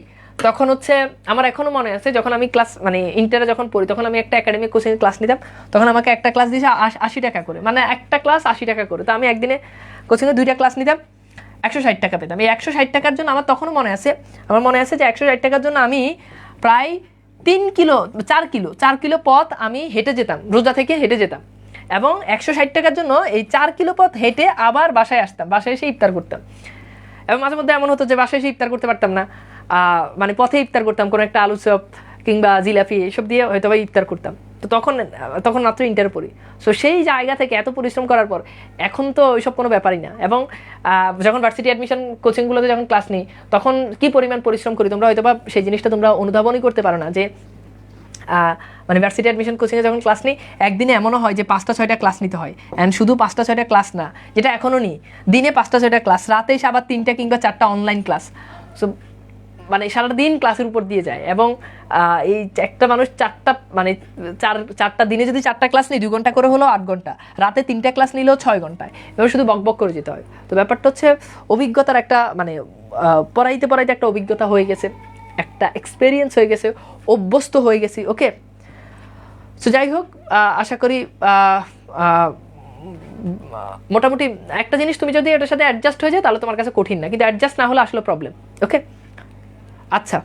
তখন হচ্ছে আমার এখনো মনে আছে, যখন আমি ক্লাস মানে ইন্টারে যখন পড়ি তখন আমি একটা একাডেমিক কোচিং ক্লাস নিতাম, তখন আমাকে একটা ক্লাস দিয়েছে 80 টাকা করে, মানে একটা ক্লাস 80 টাকা করে। তো আমি একদিনে কোচিংয়ে 2টা ক্লাস নিতাম, 160 টাকা পেতাম। এই 160 টাকার জন্য আমার তখনও মনে আছে যে 160 টাকার জন্য আমি প্রায় 4 কিলো পথ আমি হেঁটে যেতাম, রোজা থেকে হেঁটে যেতাম। এবং 160 টাকার জন্য এই 4 কিলো পথ হেঁটে আবার বাসায় আসতাম, বাসায় এসে ইফতার করতাম। এবং মাঝে মধ্যে এমন হতো যে বাসায় এসে ইফতার করতে পারতাম না, মানে পথে ইফতার করতাম, কোনো একটা আলু চপ কিংবা জিলাপি এইসব দিয়ে হয়তো বা ইফতার করতাম। তো তখন মাত্র ইন্টার পড়ি। সো সেই জায়গা থেকে এত পরিশ্রম করার পর এখন তো ওইসব কোনো ব্যাপারই না। এবং যখন ভার্সিটি অ্যাডমিশন কোচিংগুলোতে যখন ক্লাস নিই তখন কি পরিমাণ পরিশ্রম করি তোমরা হয়তো বা সেই জিনিসটা তোমরা অনুধাবনই করতে পারো না। যে মানে ভার্সিটি অ্যাডমিশন কোচিংয়ে যখন ক্লাস নিই একদিনে এমনও হয় যে 5টা-6টা ক্লাস নিতে হয়। অ্যান্ড শুধু 5টা-6টা ক্লাস না, যেটা এখনও নিই, দিনে 5টা-6টা ক্লাস, রাতে এসে আবার 3টা কিংবা 4টা অনলাইন ক্লাস। সো মানে সারাদিন ক্লাসের উপর দিয়ে যায়। এবং এই একটা মানুষ চারটা দিনে যদি 4টা ক্লাস নিই 2 ঘন্টা করে হলো 8 ঘন্টা, রাতে 3টা ক্লাস নিলেও 6 ঘন্টায়, এবার শুধু বকবক করে যেতে হয়। তো ব্যাপারটা হচ্ছে অভিজ্ঞতার একটা মানে পড়াইতে একটা অভিজ্ঞতা হয়ে গেছে, একটা এক্সপেরিয়েন্স হয়ে গেছে, অভ্যস্ত হয়ে গেছি। ওকে, সো যাই হোক, আশা করি মোটামুটি একটা জিনিস তুমি যদি এটার সাথে অ্যাডজাস্ট হয়ে যায় তাহলে তোমার কাছে কঠিন না, কিন্তু অ্যাডজাস্ট না হলে আসলে প্রবলেম। ওকে, আচ্ছা,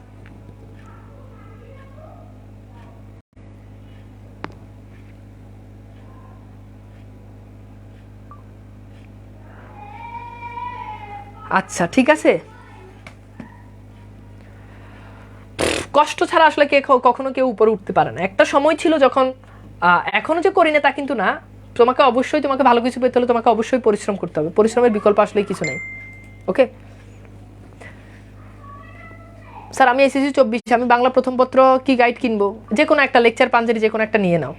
আচ্ছা ঠিক আছে। কষ্ট ছাড়া আসলে কখনো কেউ উপরে উঠতে পারে না। একটা সময় ছিল যখন, এখনো যে করি না তা কিন্তু না, তোমাকে ভালো কিছু পেতে হলে তোমাকে অবশ্যই পরিশ্রম করতে হবে, পরিশ্রমের বিকল্প আসলে কিছু নেই। ওকে স্যার, আমি এসএসসি 24, আমি বাংলা প্রথম পত্র কি গাইড কিনবো? যে কোনো একটা, লেকচার পাঞ্জাবি যে কোনো একটা নিয়ে নাও।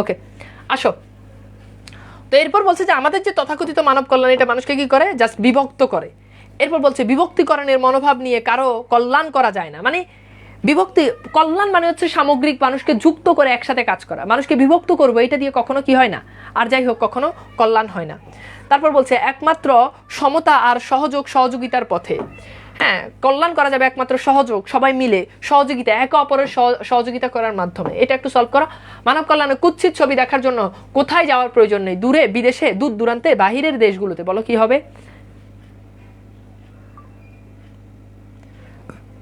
ওকে, আসো। তো এরপর বলছে যে আমাদের যে তথাকথিত মানব কল্যাণ, এটা মানুষকে কি করে? জাস্ট বিভক্ত করে। এরপর বলছে বিভক্তিকরণের মনোভাব নিয়ে কারো কল্যাণ করা যায় না। মানে কল্যাণ মানে হচ্ছে সামগ্রিক, মানুষকে যুক্ত করে একসাথে কাজ করা। মানুষকে বিভক্ত করবো, এটা দিয়ে কখনো কি হয় না, আর যাই হোক কখনো কল্যাণ হয় না। তারপর বলছে একমাত্র সমতা আর সহযোগিতার পথে। হ্যাঁ, কল্যাণ করা যাবে একমাত্র সহযোগ, সবাই মিলে সহযোগিতা, একে অপরের সহযোগিতা করার মাধ্যমে। এটা একটু সলভ করো। মানব কল্যাণের কুৎসিত ছবি দেখার জন্য কোথায় যাওয়ার প্রয়োজন নেই, দূরে, বিদেশে, দূর দূরান্তে, বাহিরের দেশগুলোতে। বলো কি হবে?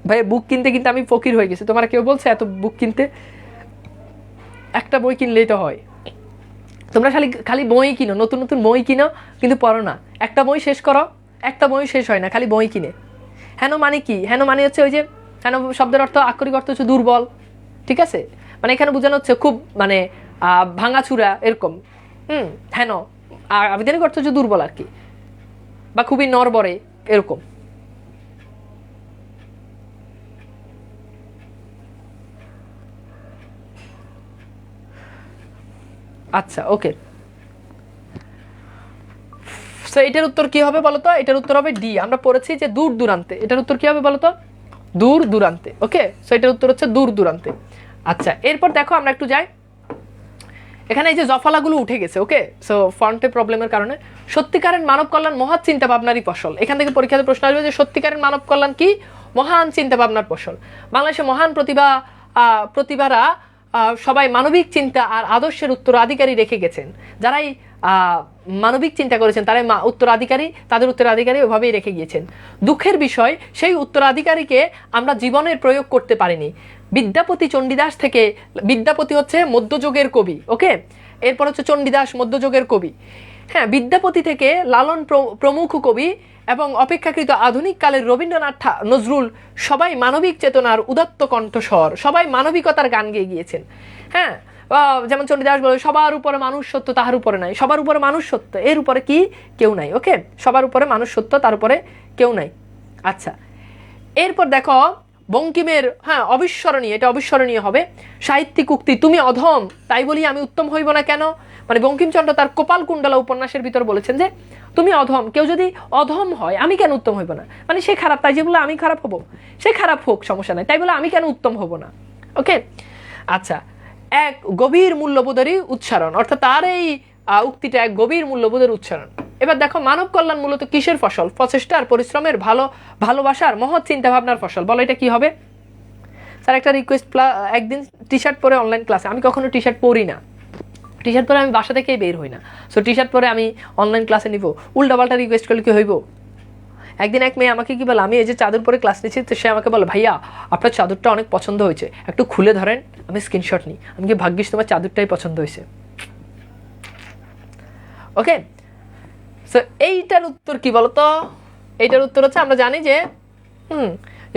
ভাই বুক কিনতে কিনতে আমি ফকির হয়ে গেছি। তোমরা কেউ বলছে এত বুক কিনতে? একটা বই কিনলেই তো হয়। তোমরা খালি বই কিনো, নতুন নতুন বই কিনো, কিন্তু পড়ো না। একটা বই শেষ করো, একটা বই শেষ হয় না, খালি বই কিনে। হেন মানে কি? হেন মানে হচ্ছে ওই যে, হেন শব্দের অর্থ, আক্ষরিক অর্থ হচ্ছে দুর্বল। ঠিক আছে, মানে এখানে বোঝানো হচ্ছে খুব মানে ভাঙাচুরা এরকম। হেন আবিধানিক অর্থ হচ্ছে দুর্বল আর কি, বা খুবই নড়বড়ে এরকম। আচ্ছা ওকে, সো এটার উত্তর কি হবে বলতো? এটার উত্তর হবে ডি। আমরা পড়েছি যে দূর দূরান্তে। এটার উত্তর কি হবে বলতো? দূর দূরান্তে। ওকে, সো এটার উত্তর হচ্ছে দূর দূরান্তে। আচ্ছা, এরপর দেখো আমরা একটু যাই। এখানে এই যে জফলাগুলো উঠে গেছে। ওকে, সো ফন্টে প্রবলেমের কারণে। সত্যিকারের মানব কল্যাণ মহৎ চিন্তা ভাবনারই ফসল। এখান থেকে পরীক্ষাতে প্রশ্ন আসবে যে সত্যিকারের মানব কল্যাণ কি? মহান চিন্তা ভাবনার ফসল। বাংলাদেশে মহান প্রতিভারা সবাই মানবিক চিন্তা আর আদর্শের উত্তরাধিকারী রেখে গেছেন। যারাই মানবিক চিন্তা করেছেন তারাই তাদের উত্তরাধিকারী ওভাবেই রেখে গিয়েছেন। দুঃখের বিষয়, সেই উত্তরাধিকারীকে আমরা জীবনের প্রয়োগ করতে পারিনি। বিদ্যাপতি চণ্ডীদাস থেকে, বিদ্যাপতি হচ্ছে মধ্যযুগের কবি। ওকে, এরপর হচ্ছে চণ্ডীদাস মধ্যযুগের কবি। হ্যাঁ, বিদ্যাপতি থেকে লালন প্রমুখ কবি এবং অপেক্ষাকৃত আধুনিক কালের রবীন্দ্রনাথ, নজরুল সবাই মানবিক চেতনার উদাত্ত কণ্ঠস্বর, সবাই মানবিকতার গান গেয়ে গিয়েছেন। হ্যাঁ, যেমন চণ্ডীদাস বলে সবার উপরে মানুষ সত্য, তাহার উপরে নাই। সবার উপরে মানুষ সত্য, এর উপরে কি কেউ নাই। ওকে, সবার উপরে মানুষ সত্য, তার উপরে কেউ নাই। আচ্ছা, এরপর দেখো বঙ্কিমের, হ্যাঁ অবিস্মরণীয়, এটা অবিস্মরণীয় হবে। সাহিত্যিক উক্তি, তুমি অধম তাই বলি আমি উত্তম হইব না কেন? মানে বঙ্কিমচন্দ্র তার কপাল কুণ্ডলা উপন্যাসের ভিতর বলেছেন যে তুমি অধম, কেউ যদি অধম হয় আমি কেন উত্তম হইব না? মানে সে খারাপ, তাই যে বলে আমি খারাপ হব? সে খারাপ হোক, সমস্যা নাই, তাই বলে আমি কেন উত্তম হব না? ওকে, আচ্ছা, এক গভীর মূল্যবোধেরই উচ্চারণ, অর্থাৎ তার এই উক্তিটা এক গভীর মূল্যবোধের উচ্চারণ। এবার দেখো মানব কল্যাণ মূলত কিসের ফসল? প্রচেষ্টার, পরিশ্রমের, ভালোবাসার, মহৎ চিন্তা ভাবনার ফসল। বলো এটা কি হবে? স্যার একটা রিকোয়েস্ট, একদিন টি শার্ট পরে অনলাইন ক্লাসে। আমি কখনো টি শার্ট পরি না, টি শার্ট পরে আমি বাসা থেকেই বের হই না। সো টি শার্ট পরে আমি অনলাইন ক্লাসে নিব, উল্টাপাল্টা রিকোয়েস্ট করলে কি হইব? একদিন এক মেয়ে আমাকে কি বলে, আমি এই যে চাদর পরে ক্লাস নিচ্ছি, তো সে আমাকে বলে ভাইয়া আপনার চাদরটা অনেক পছন্দ হয়েছে, একটু খুলে ধরেন, আমি স্ক্রিনশট নিই। আমি কি ভাগ্যিস তোমার চাদরটাই পছন্দ হয়েছে। ওকে, সো এইটার উত্তর কি বলতো? এইটার উত্তর হচ্ছে আমরা জানি যে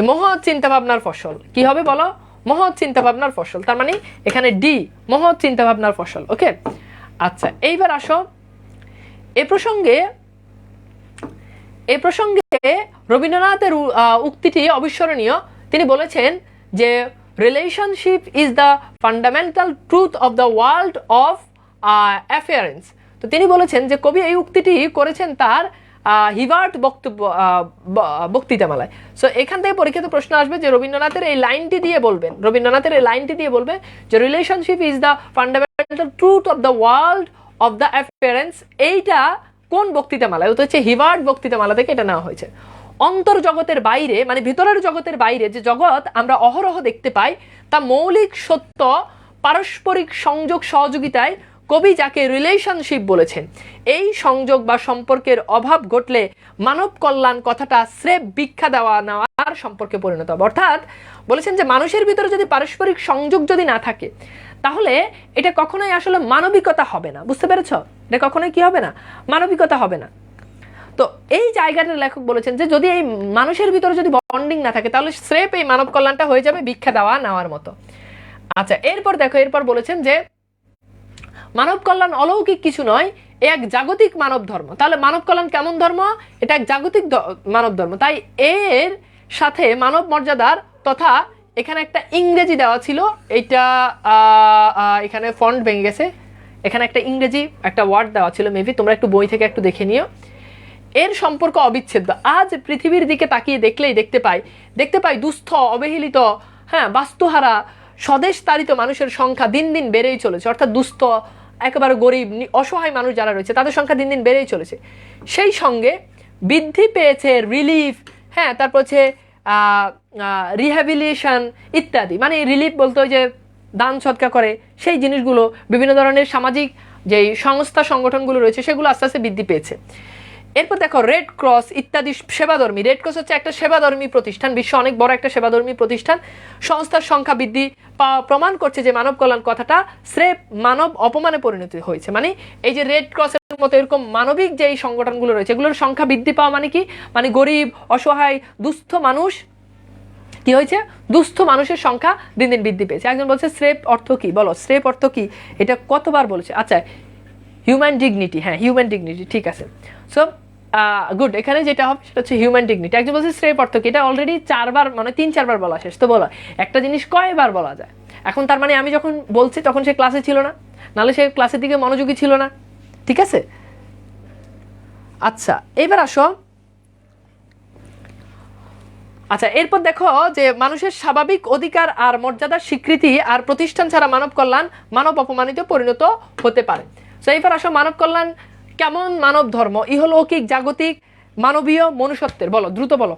মহৎ চিন্তা ভাবনার ফসল। কি হবে বলো? মহৎ চিন্তা ভাবনার ফসল। তার মানে এখানে ডি, মহৎ চিন্তা ভাবনার ফসল। ওকে, আচ্ছা এইবার আসো এ প্রসঙ্গে রবীন্দ্রনাথের উক্তিটি অবিস্মরণীয়। তিনি বলেছেন যে relationship is the fundamental truth of the world of appearance. তো তিনি বলেছেন যে কবি এই উক্তিটি করেছেন তার হিবার্ট বক্তৃতামালায়। সো এখান থেকে পরীক্ষিত প্রশ্ন আসবে যে রবীন্দ্রনাথের এই লাইনটি দিয়ে বলবেন যে relationship is the fundamental truth of the world of the appearance. এইটা কোন বক্তৃতামালায়? ওটা হচ্ছে হিবার্ট বক্তৃতামালা থেকে এটা নেওয়া হয়েছে। অন্তর্জগতের বাইরে মানে ভিতরের জগতের বাইরে যে জগৎ আমরা অহরহ দেখতে পাই তা মৌলিক সত্য পারস্পরিক সংযোগ সহযোগিতায় কবি যাকে রিলেশনশিপ বলেছেন। এই সংযোগ বা সম্পর্কের অভাব ঘটলে মানব কল্যাণ কথাটা স্রেফ ভিক্ষা দেওয়া নেওয়ার সম্পর্কে পরিণত হবে। অর্থাৎ বলেছেন যে মানুষের ভিতরে যদি পারস্পরিক সংযোগ যদি না থাকে তাহলে এটা কখনোই আসলে মানবিকতা হবে না। বুঝতে পেরেছ? এটা কখনোই কি হবে না? মানবিকতা হবে না। তো এই জায়গাটার লেখক বলেছেন যে যদি এই মানুষের ভিতরে যদি বন্ডিং না থাকে তাহলে স্রেফ এই মানব কল্যাণটা হয়ে যাবে ভিক্ষা দেওয়া নেওয়ার মতো। আচ্ছা এরপর দেখো, এরপর বলেছেন যে মানব কল্যাণ অলৌকিক কিছু নয়, এক জাগতিক মানব ধর্ম। তাহলে মানব কল্যাণ কেমন ধর্ম? এটা এক জাগতিক মানব ধর্ম। তাই এর সাথে মানব মর্যাদার তথা এখানে একটা ইংরেজি দেওয়া ছিল, এইটা এখানে ফন্ট ভেঙে গেছে, এখানে একটা ইংরেজি একটা ওয়ার্ড দেওয়া ছিল, মেবি তোমরা একটু বই থেকে একটু দেখে নিও। এর সম্পর্ক অবিচ্ছেদ্য। আজ পৃথিবীর দিকে তাকিয়ে দেখলেই দেখতে পাই দুস্থ, অবহেলিত, বাস্তুহারা, স্বদেশ তাড়িত মানুষের সংখ্যা দিন দিন বেড়েই চলেছে। অর্থাৎ দুস্থ, একেবারে গরিব, অসহায় মানুষ যারা রয়েছে তাদের সংখ্যা দিন দিন বেড়েই চলেছে। সেই সঙ্গে বৃদ্ধি পেয়েছে রিলিফ, তারপর হচ্ছে রিহ্যাবিলিটেশন ইত্যাদি। মানে রিলিফ বলতে ওই যে দান সৎকার করে সেই জিনিসগুলো, বিভিন্ন ধরনের সামাজিক যেই সংস্থা সংগঠনগুলো রয়েছে সেগুলো আস্তে আস্তে বৃদ্ধি পেয়েছে। এরপর দেখো রেড ক্রস ইত্যাদি সেবাধর্মী। রেড ক্রস হচ্ছে একটা সেবাধর্মী প্রতিষ্ঠান, বিশ্ব অনেক বড় একটা সেবাধর্মী প্রতিষ্ঠান। সংস্থার সংখ্যা বৃদ্ধি প্রমাণ করছে যে মানব কল্যাণ কথাটা স্রেফ মানব অপমানে পরিণত হয়েছে। মানে এই যে রেড ক্রসের মতো এরকম মানবিক যে এই সংগঠনগুলো রয়েছে এগুলোর সংখ্যা বৃদ্ধি পাওয়া মানে কি? মানে গরিব, অসহায়, দুস্থ মানুষ কি হয়েছে? দুস্থ মানুষের সংখ্যা দিন দিন বৃদ্ধি পেয়েছে। একজন বলছে স্রেফ অর্থ কি? বলো স্রেফ অর্থ কি? এটা কতবার বলেছে? আচ্ছা হিউম্যান ডিগনিটি, হিউম্যান ডিগনিটি, ঠিক আছে। সো গুড, এখানে যেটা হবে সেটা হচ্ছে হিউম্যান ডিগনিটি। একজন বলছে স্রেফ অর্থ কি? এটা অলরেডি 4বার মানে 3-4বার বলা শেষ। তো বলো একটা জিনিস কয়বার বলা যায়? এখন তার মানে আমি যখন বলছি তখন সে ক্লাসে ছিল না, নাহলে সে ক্লাসের দিকে মনোযোগী ছিল না, ঠিক আছে? আচ্ছা এবার আসো, আচ্ছা এরপর দেখো যে মানুষের স্বাভাবিক অধিকার আর মর্যাদার স্বীকৃতি আর প্রতিষ্ঠান ছাড়া মানব কল্যাণ মানব অপমানিত পরিণত হতে পারে। তো এবার আসো মানব কল্যাণ কেমন মানব ধর্ম? ইহলৌকিক, জাগতিক, মানবীয়, মনুষ্যত্বের। বলো দ্রুত বলো।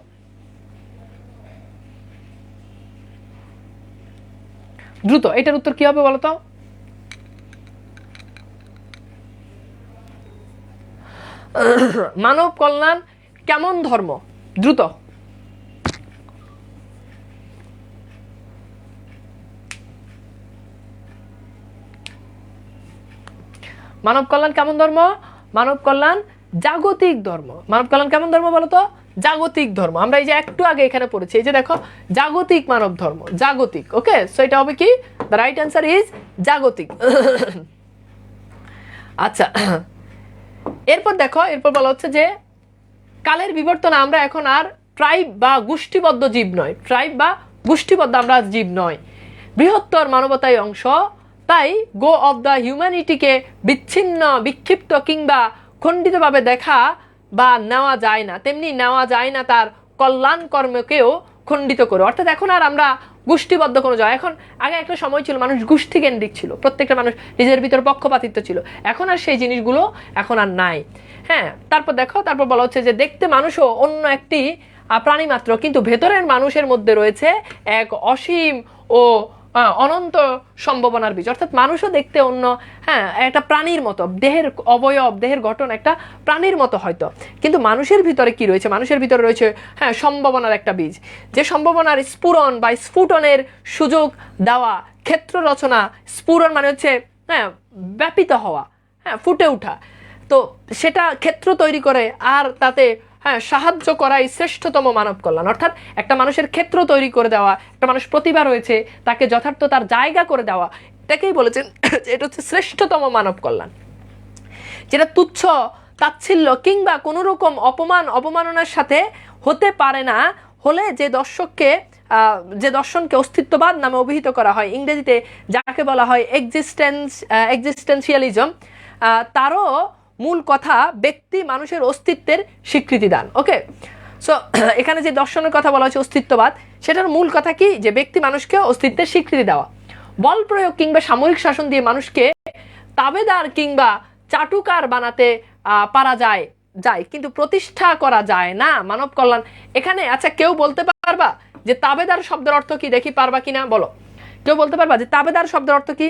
দ্রুত, এটার উত্তর কি হবে বলো তো? মানব কল্যাণ কেমন ধর্ম? দ্রুত। মানব কল্যাণ কেমন ধর্ম? মানব কল্যাণ জাগতিক ধর্ম। মানব কল্যাণ কেমন ধর্ম বলতো? জাগতিক ধর্ম। আমরা এই যে একটু আগে এখানে পড়েছি, এই যে দেখো জাগতিক মানব ধর্ম, জাগতিক। ওকে, সো এটা হবে কি? দ্য রাইট অ্যান্সার ইজ জাগতিক। আচ্ছা এরপর দেখো, এরপর বলা হচ্ছে যে কালের বিবর্তনে আমরা এখন আর ট্রাইব বা গোষ্ঠীবদ্ধ জীব নয়, ট্রাইব বা গোষ্ঠীবদ্ধ আমরা জীব নয়, বৃহত্তর মানবতাই অংশ। তাই গো অফ দ্য হিউম্যানিটিকে বিচ্ছিন্ন, বিক্ষিপ্ত কিংবা খণ্ডিতভাবে দেখা বা নেওয়া যায় না, তেমনি নেওয়া যায় না তার কল্যাণ কর্মকেও খণ্ডিত করে। অর্থাৎ এখন আর আমরা গোষ্ঠীবদ্ধ কোনো যায়, এখন আগে একটা সময় ছিল মানুষ গোষ্ঠী কেন্দ্রিক ছিল, প্রত্যেকটা মানুষ নিজের ভিতর পক্ষপাতিত্ব ছিল, এখন আর সেই জিনিসগুলো এখন আর নাই। তারপর দেখো, তারপর বলা হচ্ছে যে দেখতে মানুষও অন্য একটি প্রাণী মাত্র, কিন্তু ভেতরের মানুষের মধ্যে রয়েছে এক অসীম ও অনন্ত সম্ভাবনার বীজ। অর্থাৎ মানুষও দেখতে অন্য একটা প্রাণীর মতো, দেহের অবয়ব, দেহের গঠন একটা প্রাণীর মতো হয়তো, কিন্তু মানুষের ভিতরে কি রয়েছে? মানুষের ভিতরে রয়েছে সম্ভাবনার একটা বীজ, যে সম্ভাবনার স্ফুরণ বা স্ফুটনের সুযোগ দেওয়া, ক্ষেত্র রচনা। স্ফুরণ মানে হচ্ছে ব্যাপিত হওয়া, ফুটে ওঠা। তো তো সেটা ক্ষেত্র তৈরি করে আর তাতে সাহায্য করাই শ্রেষ্ঠতম মানব কল্যাণ। অর্থাৎ একটা মানুষের ক্ষেত্র তৈরি করে দেওয়া, একটা মানুষ প্রতিভা রয়েছে তাকে যথার্থ তার জায়গা করে দেওয়া, এটাকেই বলেছেন এটা হচ্ছে শ্রেষ্ঠতম মানব কল্যাণ। যেটা তুচ্ছ, তাচ্ছিল্য কিংবা কোনো রকম অপমাননার সাথে হতে পারে না, হলে যে দর্শনকে অস্তিত্ববাদ নামে অভিহিত করা হয়, ইংরেজিতে যাকে বলা হয় এক্সিস্টেন্সিয়ালিজম, তারও মূল কথা ব্যক্তি মানুষের অস্তিত্বের স্বীকৃতি দান। ওকে, সো এখানে যে দর্শনের কথা বলা হচ্ছে অস্তিত্ববাদ, সেটার মূল কথা কি, যে ব্যক্তি মানুষকে অস্তিত্বের স্বীকৃতি দেওয়া। বল প্রয়োগ কিংবা সামরিক শাসন দিয়ে মানুষকে তাবেদার কিংবা চাটুকার বানাতে পারা যায়, কিন্তু প্রতিষ্ঠা করা যায় না মানব কল্যাণ। এখানে আচ্ছা কেউ বলতে পারবা যে তাবেদার শব্দের অর্থ কি? দেখি পারবা কিনা, বলো। কেউ বলতে পারবা যে তাবেদার শব্দের অর্থ কি?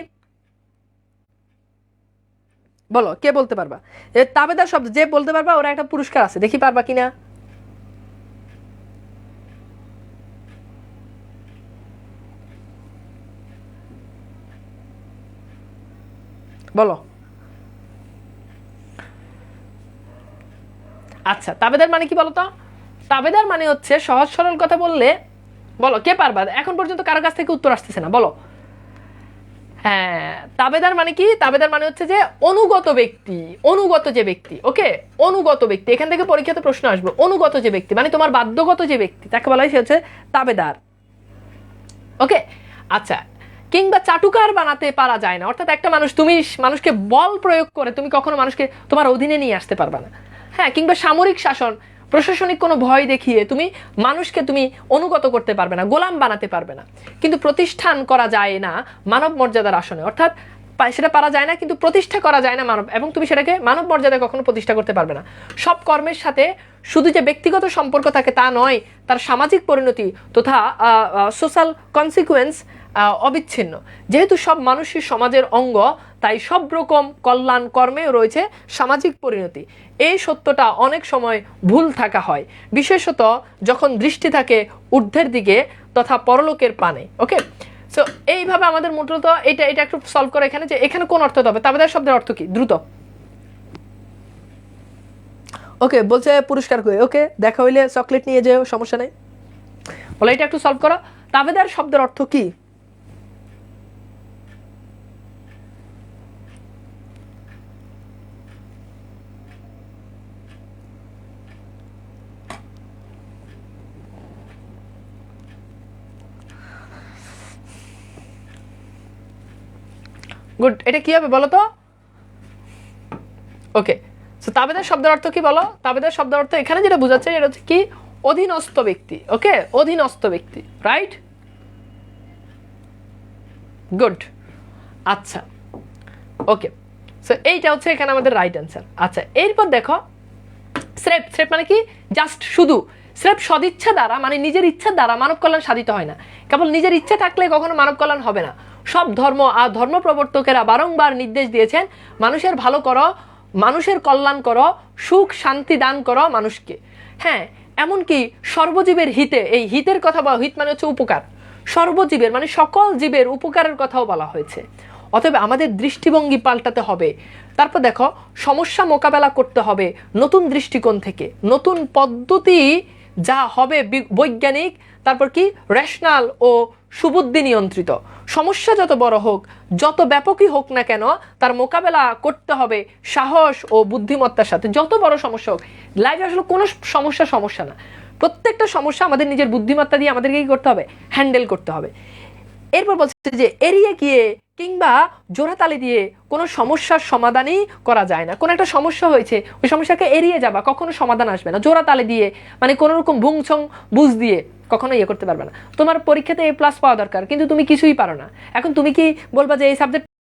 বলো, কে বলতে পারবা? তাবেদার শব্দ যে বলতে পারবা ওরা একটা পুরস্কার আছে, দেখি পারবা কিনা। বলো। আচ্ছা, তাবেদার মানে কি বলো তো? তাবেদার মানে হচ্ছে সহজ সরল কথা বললে, বলো কে পারবা? এখন পর্যন্ত কারো কাছ থেকে উত্তর আসতেছে না, বলো। হ্যাঁ, তাবেদার মানে কি? তাবেদার মানে হচ্ছে যে অনুগত ব্যক্তি, অনুগত যে ব্যক্তি। ওকে, অনুগত ব্যক্তি, এখান থেকে পরীক্ষাতে প্রশ্ন আসবে। অনুগত যে ব্যক্তি মানে তোমার বাধ্যগত যে ব্যক্তি, তাকে বলা হয় সে হচ্ছে তাবেদার। ওকে, আচ্ছা, কিংবা চাটুকার বানাতে পারা যায় না, অর্থাৎ একটা মানুষ, তুমি মানুষকে বল প্রয়োগ করে তুমি কখনো মানুষকে তোমার অধীনে নিয়ে আসতে পারবে না। হ্যাঁ, কিংবা সামরিক শাসন, প্রশাসনিক কোনো ভয় দেখিয়ে মানুষকে তুমি অনুগত করতে পারবে না, গোলাম বানাতে পারবে না। কিন্তু প্রতিষ্ঠান করা যায় না মানব মর্যাদার আসনে, অর্থাৎ সেটা পারা যায় না, কিন্তু প্রতিষ্ঠা করা যায় না মানব, এবং তুমি সেটাকে মানব মর্যাদায় কখনো প্রতিষ্ঠা করতে পারবে না। সব কর্মের সাথে শুধু যে ব্যক্তিগত সম্পর্ক থাকে তা নয়, তার সামাজিক পরিণতি তথা সোশ্যাল কনসিকুয়েন্স অবিচ্ছিন্ন। যেহেতু সব মানুষই সমাজের অঙ্গ, তাই সব রকম কল্যাণ কর্মেও রয়েছে সামাজিক পরিণতি। এই সত্যটা অনেক সময় ভুল থাকা হয়, বিশেষত যখন দৃষ্টি থাকে ঊর্ধ্বের দিকে তথা পরলোকের পানে। ওকে, সো এইভাবে আমাদের মূলত এটা একটু সলভ করে এখানে, যে এখানে কোন অর্থ হবে, তাবেদার শব্দের অর্থ কি? দ্রুত। ওকে, বলছে পুরস্কার করে। ওকে, দেখা হইলে চকলেট নিয়ে যেও, সমস্যা নেই। বলে এটা একটু সলভ করো, তাবেদার শব্দের অর্থ কি? গুড, এটা কি হবে বলো তো? ওকে, সো তাবেদার শব্দের অর্থ কি বলো? তাবেদার শব্দের অর্থ এখানে যেটা বোঝাচ্ছে এটা হচ্ছে কি, অধীনস্থ ব্যক্তি। ওকে, অধীনস্থ ব্যক্তি, রাইট? গুড, আচ্ছা, ওকে, সো এইটা হচ্ছে এখানে আমাদের রাইট অ্যান্সার। আচ্ছা, এরপর দেখো স্রেফ। স্রেফ মানে কি? জাস্ট, শুধু। স্রেফ সদিচ্ছা দ্বারা, মানে নিজের ইচ্ছার দ্বারা মানব কল্যাণ সাধিত হয় না। কেবল নিজের ইচ্ছা থাকলে কখনো মানব কল্যাণ হবে না। সব ধর্ম আর ধর্ম প্রবর্তকেরা বারংবার নির্দেশ দিয়েছেন, মানুষের ভালো করো, মানুষের কল্যাণ করো, সুখ শান্তি দান করো মানুষকে। হ্যাঁ, এমনকি সর্বজীবের হিতে, এই হিতের কথা বলা, হিত মানে হচ্ছে উপকার, সর্বজীবের মানে সকল জীবের উপকারের কথাও বলা হয়েছে। অতএব আমাদের দৃষ্টিভঙ্গি পাল্টাতে হবে। তারপর দেখো, সমস্যা মোকাবেলা করতে হবে নতুন দৃষ্টিকোণ থেকে, নতুন পদ্ধতি যা হবে বৈজ্ঞানিক, তারপর কি রেশনাল ও সুবুদ্ধি নিয়ন্ত্রিত। সমস্যা যত বড় হোক, যত ব্যাপকই হোক না কেন, তার মোকাবেলা করতে হবে সাহস ও বুদ্ধিমত্তার সাথে। যত বড় সমস্যা হোক, লাইফে আসলে কোনো সমস্যা না, প্রত্যেকটা সমস্যা আমাদের নিজের বুদ্ধিমত্তা দিয়ে আমাদেরকে কি করতে হবে? হ্যান্ডেল করতে হবে। এরপর বলছে যে এড়িয়ে গিয়ে কিংবা জোড়াতালি দিয়ে কোনো সমস্যার সমাধানই করা যায় না। কোনো একটা সমস্যা হয়েছে, ওই সমস্যাকে এড়িয়ে যাবা, কখনো সমাধান আসবে না। জোড়াতালি দিয়ে মানে কোনো রকম ভুংছং বুঝ দিয়ে কখনো ইয়ে করতে পারবে না। তোমার পরীক্ষাতে A+ পাওয়া দরকার, কিন্তু তুমি কিছুই পারো না। এখন তুমি কি বলবা যে এই সাবজেক্ট